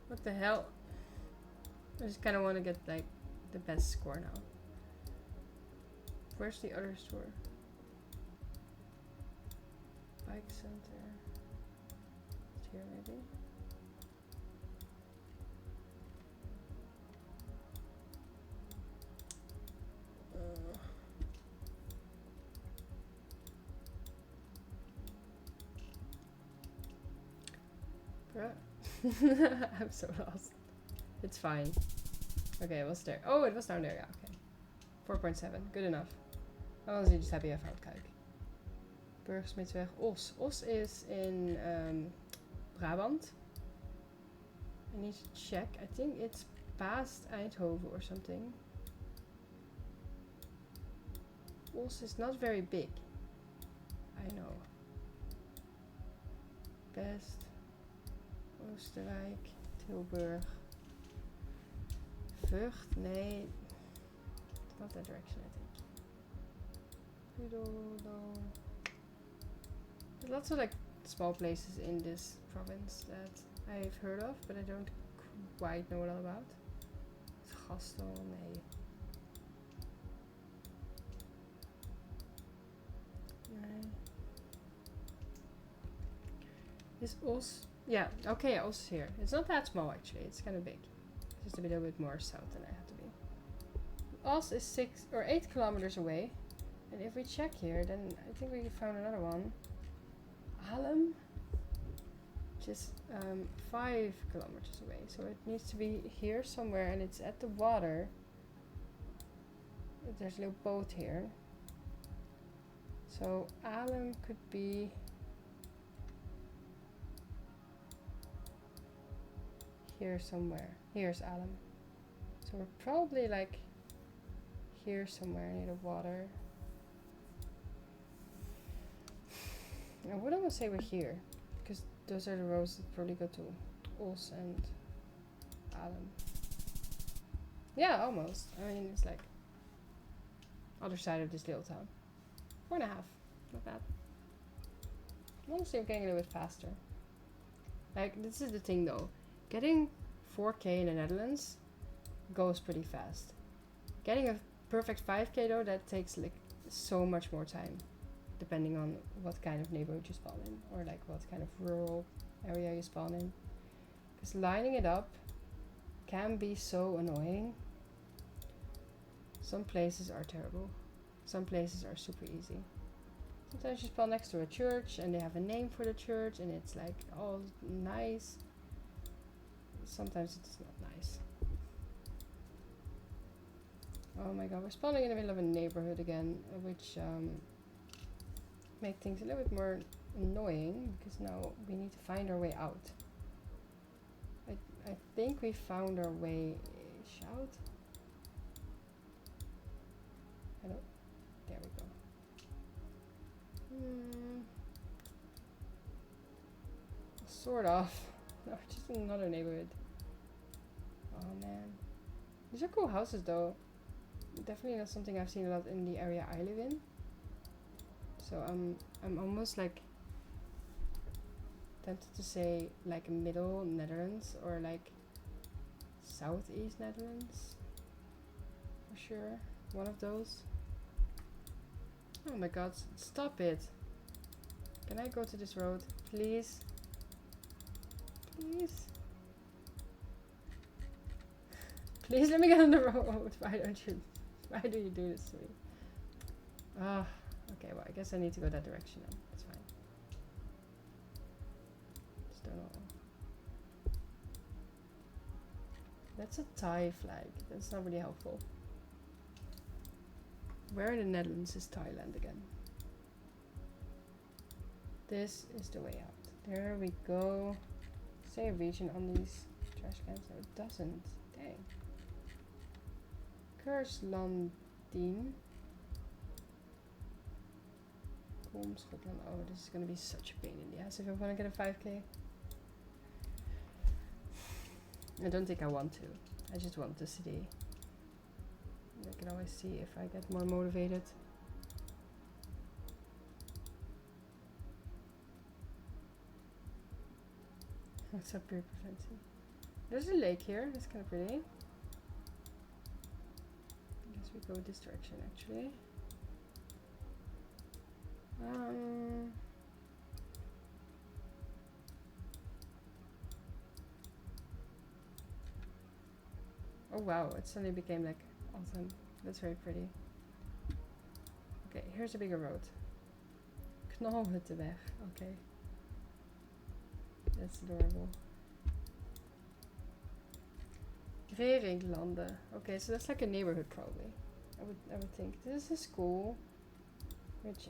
What the hell? I just kind of want to get like the best score now. Where's the other store? Bike Center. It's here maybe. I'm so lost. It's fine. Okay, it was there. Oh, it was down there. Yeah, okay. 4.7. Good enough. Dan zie je dus heb je even uitkijken. Burgersmidsweg Os. Os is in Brabant. I need to check. I think it's past Eindhoven or something. Os is not very big. I know. Best. Oostenrijk. Tilburg. Vught? Nee. Not that direction, I think. There's lots of like small places in this province that I've heard of, but I don't quite know what all about. It's Gastel, nee. Nee. Is Os? Yeah, okay, Os is here. It's not that small actually, it's kind of big. It's just a little bit more south than I have to be. Os is 6 or 8 kilometers away. And if we check here, then I think we found another one. Alem, which is 5 kilometers away. So it needs to be here somewhere, and it's at the water. There's a little boat here. So Alem could be here somewhere. Here's Alem. So we're probably like here somewhere near the water. I would almost say we're here, because those are the roads that probably go to Os and Alem. Yeah, almost. I mean, it's like other side of this little town. 4.5, not bad. Honestly, I'm getting a little bit faster. Like, this is the thing though. Getting 4K in the Netherlands goes pretty fast. Getting a perfect 5K though, that takes like so much more time. Depending on what kind of neighborhood you spawn in, or like what kind of rural area you spawn in. Because lining it up can be so annoying. Some places are terrible. Some places are super easy. Sometimes you spawn next to a church and they have a name for the church and it's like all nice. Sometimes it's not nice. Oh my god, we're spawning in the middle of a neighborhood again, which make things a little bit more annoying because now we need to find our way out. I think we found our way out. Hello? There we go. Sort of. No, just another neighborhood. Oh man. These are cool houses though. Definitely not something I've seen a lot in the area I live in. So I'm almost like tempted to say like middle Netherlands or like southeast Netherlands. For sure. One of those. Oh my god, stop it. Can I go to this road? Please? Please? Please let me get on the road. Why do you do this to me? Ah, okay, well I guess I need to go that direction then. That's fine. Just don't know. That's a Thai flag. That's not really helpful. Where in the Netherlands is Thailand again? This is the way out. There we go. Say a region on these trash cans. No, it doesn't. Dang. Kerslandien. Kom, Scotland. Oh, this is gonna be such a pain in the ass if I want to get a 5k. I don't think I want to. I just want the city. I can always see if I get more motivated. What's up, beer prevention? There's a lake here. That's kind of pretty. I guess we go this direction actually. Oh wow, it suddenly became like autumn. That's very pretty. Okay, here's a bigger road. Knolhutteweg. Okay. That's adorable. Veeringlanden. Okay, so that's like a neighborhood probably. I would think. This is a school. Which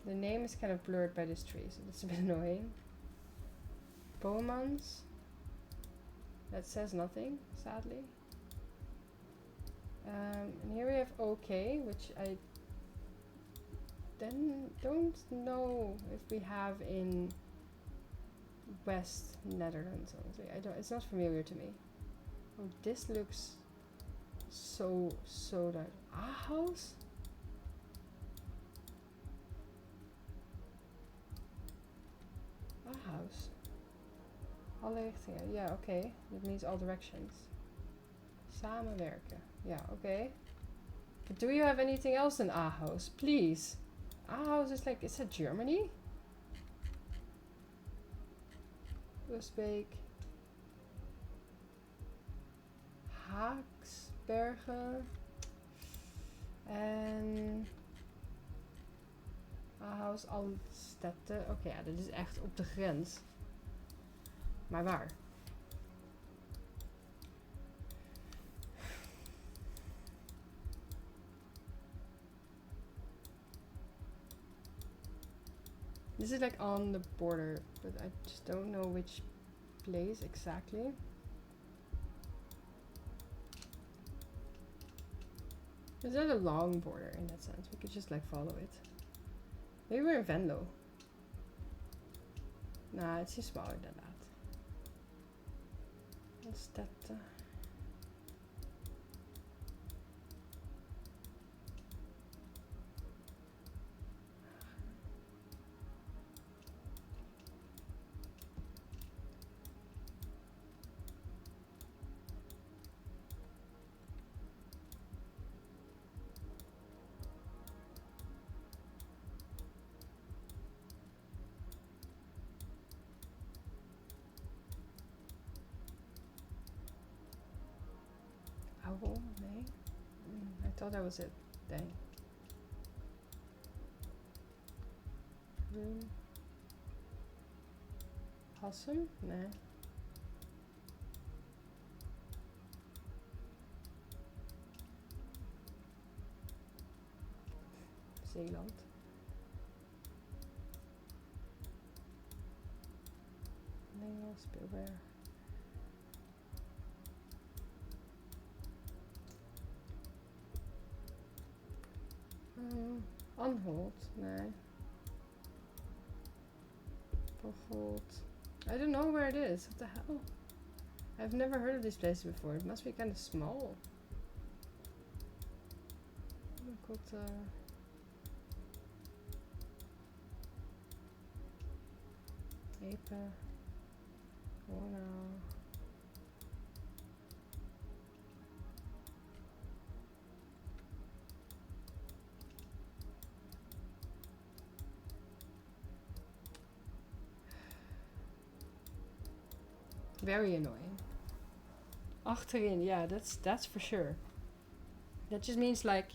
the name is kind of blurred by this tree, so that's a bit annoying. Bomans. That says nothing, sadly. And here we have OK, which I then don't know if we have in West Netherlands. Honestly, it's not familiar to me. Oh, this looks so dark. A house? A house. Alle richtingen. Yeah, okay. That means all directions. Samenwerken. Yeah, okay. But do you have anything else in Ahaus? Please. Ahaus is like, is that Germany? Uzbek. Haaksbergen. En Ahaus, Alstette. Oké, ja, dit is echt op de grens. Maar waar? This is like on the border, but I just don't know which place exactly. It's not a long border in that sense. We could just like follow it. Maybe we're in Venlo. Nah, it's just smaller than that. What's that? Oh, nee. I thought that was it. Dang. Hassum? Nee. Zeeland. Must be where. Anholt? Nee. Bocholt. I don't know where it is. What the hell? I've never heard of this place before. It must be kind of small. Got Epe. Oh no. Very annoying. Achterin, yeah, that's for sure. That just means like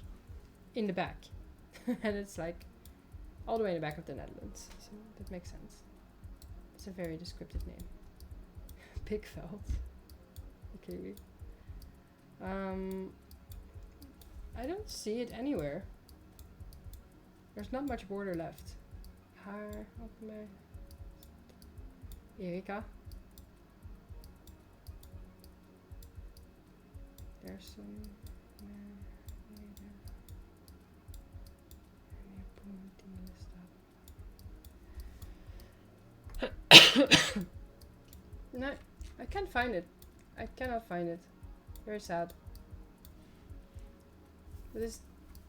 in the back. And it's like all the way in the back of the Netherlands. So that makes sense. It's a very descriptive name. Pigveld. Okay. I don't see it anywhere. There's not much border left. Haar, Alkmaar. Erika. There's some. No, I can't find it. I cannot find it. Very sad. But it's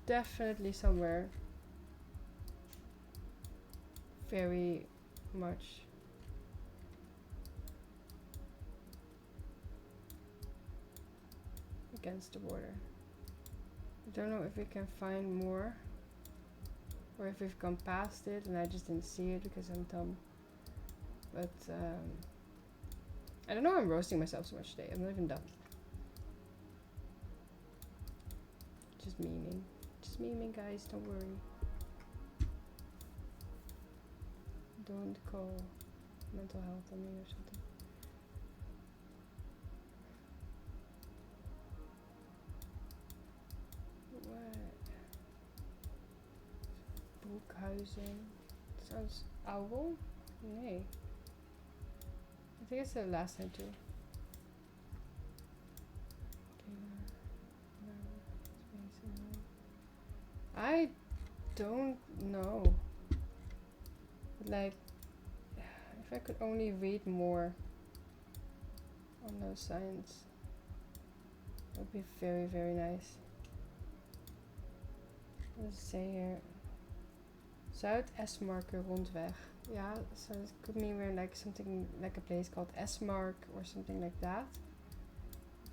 definitely somewhere very much against the border. I don't know if we can find more or if we've gone past it and I just didn't see it because I'm dumb. But I don't know why I'm roasting myself so much today. I'm not even dumb. Just memeing. Just memeing, guys. Don't worry. Don't call mental health on me or something. What? Boekhuizing. Sounds owl? Nee. I think it's the last time too. I don't know. But like, if I could only read more on those signs, that would be very, very nice. What does it say here? Zuid-Esmarker rondweg. Yeah, so it could mean we're like something like a place called Esmark or something like that.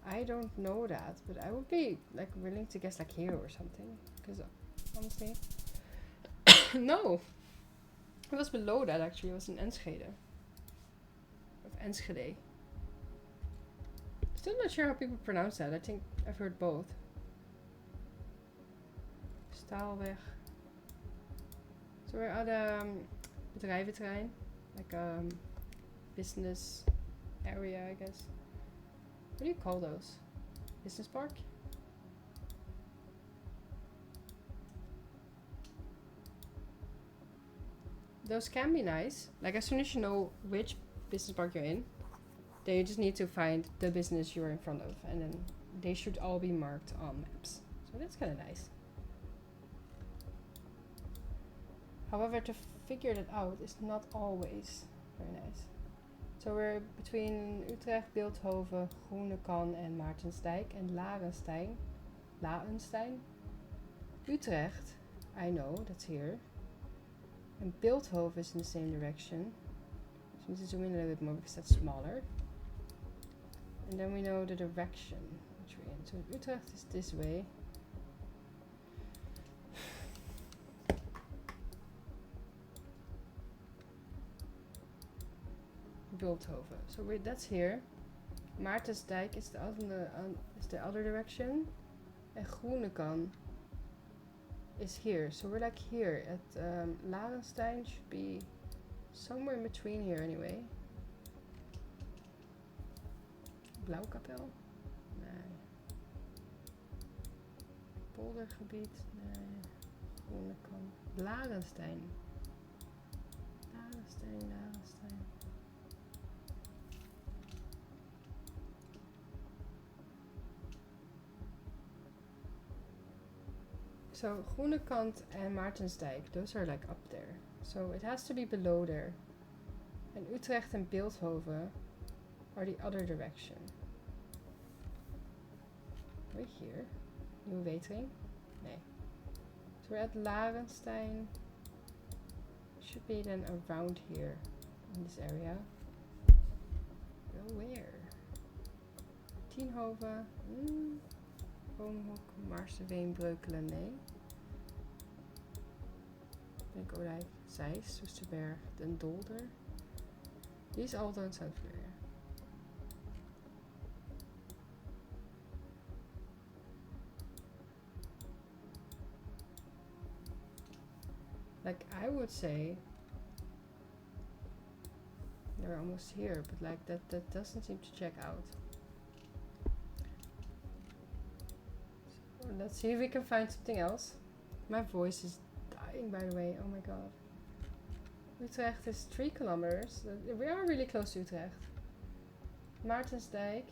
I don't know that, but I would be like willing to guess like here or something. Because honestly, no, it was below that actually. It was in Enschede. Of Enschede. Still not sure how people pronounce that. I think I've heard both. Staalweg. So we're at bedrijventerrein, like business area, I guess. What do you call those? Business park? Those can be nice. Like as soon as you know which business park you're in, then you just need to find the business you're in front of, and then they should all be marked on maps. So that's kind of nice. However, to figure that out is not always very nice. So we're between Utrecht, Bilthoven, Groenekan and Maartensdijk and Larenstein. Utrecht, I know, that's here. And Bilthoven is in the same direction. So we need to zoom in a little bit more because that's smaller. And then we know the direction which we're in. So Utrecht is this way. Bilthoven. So that's here. Maartensdijk is the other direction. And Groenekan is here. So we're like here at Larenstein should be somewhere in between here anyway. Blauwkapel? Nee. Poldergebied? Nee. Groenekan. Larenstein. Larenstein. So Groenekant and Maartensdijk, those are like up there. So it has to be below there. And Utrecht and Beeldhoven are the other direction. Right here. Nieuwe Wetering? Nee. So we're at Larenstein. Should be then around here in this area. Go where? Tienhoven. Boomhoek, Maarseveen, Breukelen, nee. Denkodijk, Zeist, Soesterberg, Den Dolder. Die is al in Zuid-Vlaanderen. Like, I would say they're almost here, but like that doesn't seem to check out. So let's see if we can find something else. My voice is dying, by the way. Oh my god. Utrecht is 3 kilometers. We are really close to Utrecht. Maartensdijk,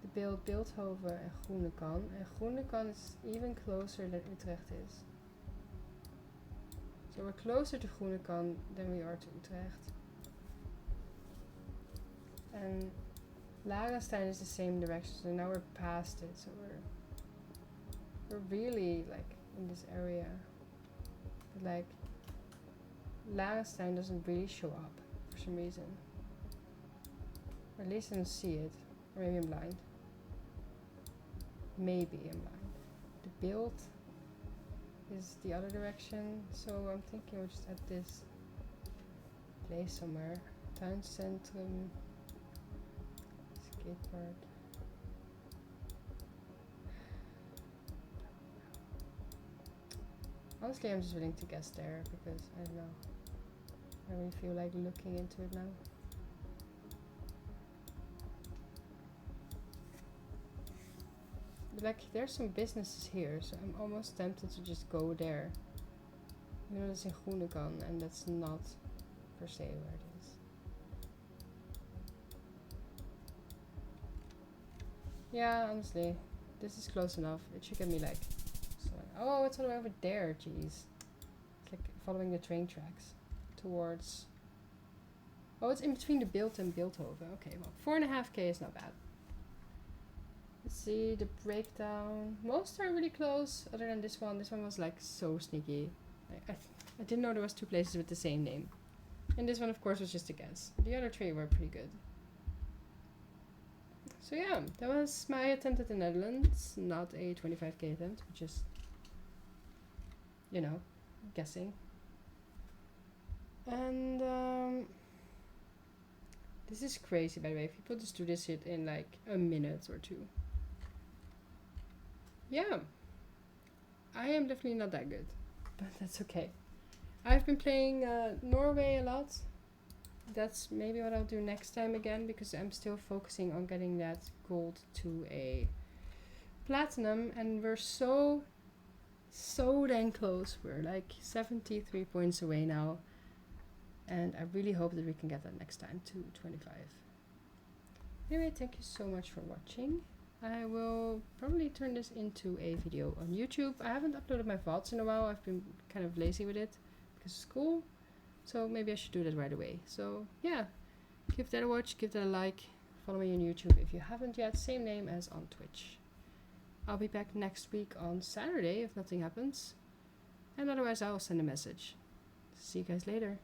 de Beeldhoven en Groenekan. And Groenekan is even closer than Utrecht is. So we're closer to Groenekan than we are to Utrecht. And Larenstein is the same direction, so now we're past it. So we're really like in this area. But like Larenstein doesn't really show up for some reason. Or at least I don't see it. Or maybe I'm blind. Maybe I'm blind. The build is the other direction, so I'm thinking we'll just add this place somewhere. Tuincentrum, skatepark. Honestly, I'm just willing to guess there because I don't know. I really feel like looking into it now. But like, there's some businesses here, so I'm almost tempted to just go there. You know, that's in Groenekan, and that's not per se where it is. Yeah, honestly, this is close enough. It should get me like, oh, it's all the way over there. Jeez, it's like following the train tracks towards. Oh, it's in between the Beeld and Beeldhoven. Okay, well, 4.5k is not bad. Let's see the breakdown. Most are really close, other than this one. This one was like so sneaky. I didn't know there was 2 places with the same name. And this one, of course, was just a guess. The other 3 were pretty good. So yeah, that was my attempt at the Netherlands. Not a 25k attempt, but just, you know, guessing. And this is crazy, by the way. People just do this shit in like a minute or 2. Yeah, I am definitely not that good, but that's okay. I've been playing Norway a lot. That's maybe what I'll do next time again, because I'm still focusing on getting that gold to a platinum, and we're so dang close. We're like 73 points away now, and I really hope that we can get that next time to 25. Anyway, thank you so much for watching. I will probably turn this into a video on YouTube. I haven't uploaded my VODs in a while. I've been kind of lazy with it because of school. So maybe I should do that right away. So yeah, give that a watch, give that a like. Follow me on YouTube if you haven't yet. Same name as on Twitch. I'll be back next week on Saturday if nothing happens. And otherwise I'll send a message. See you guys later.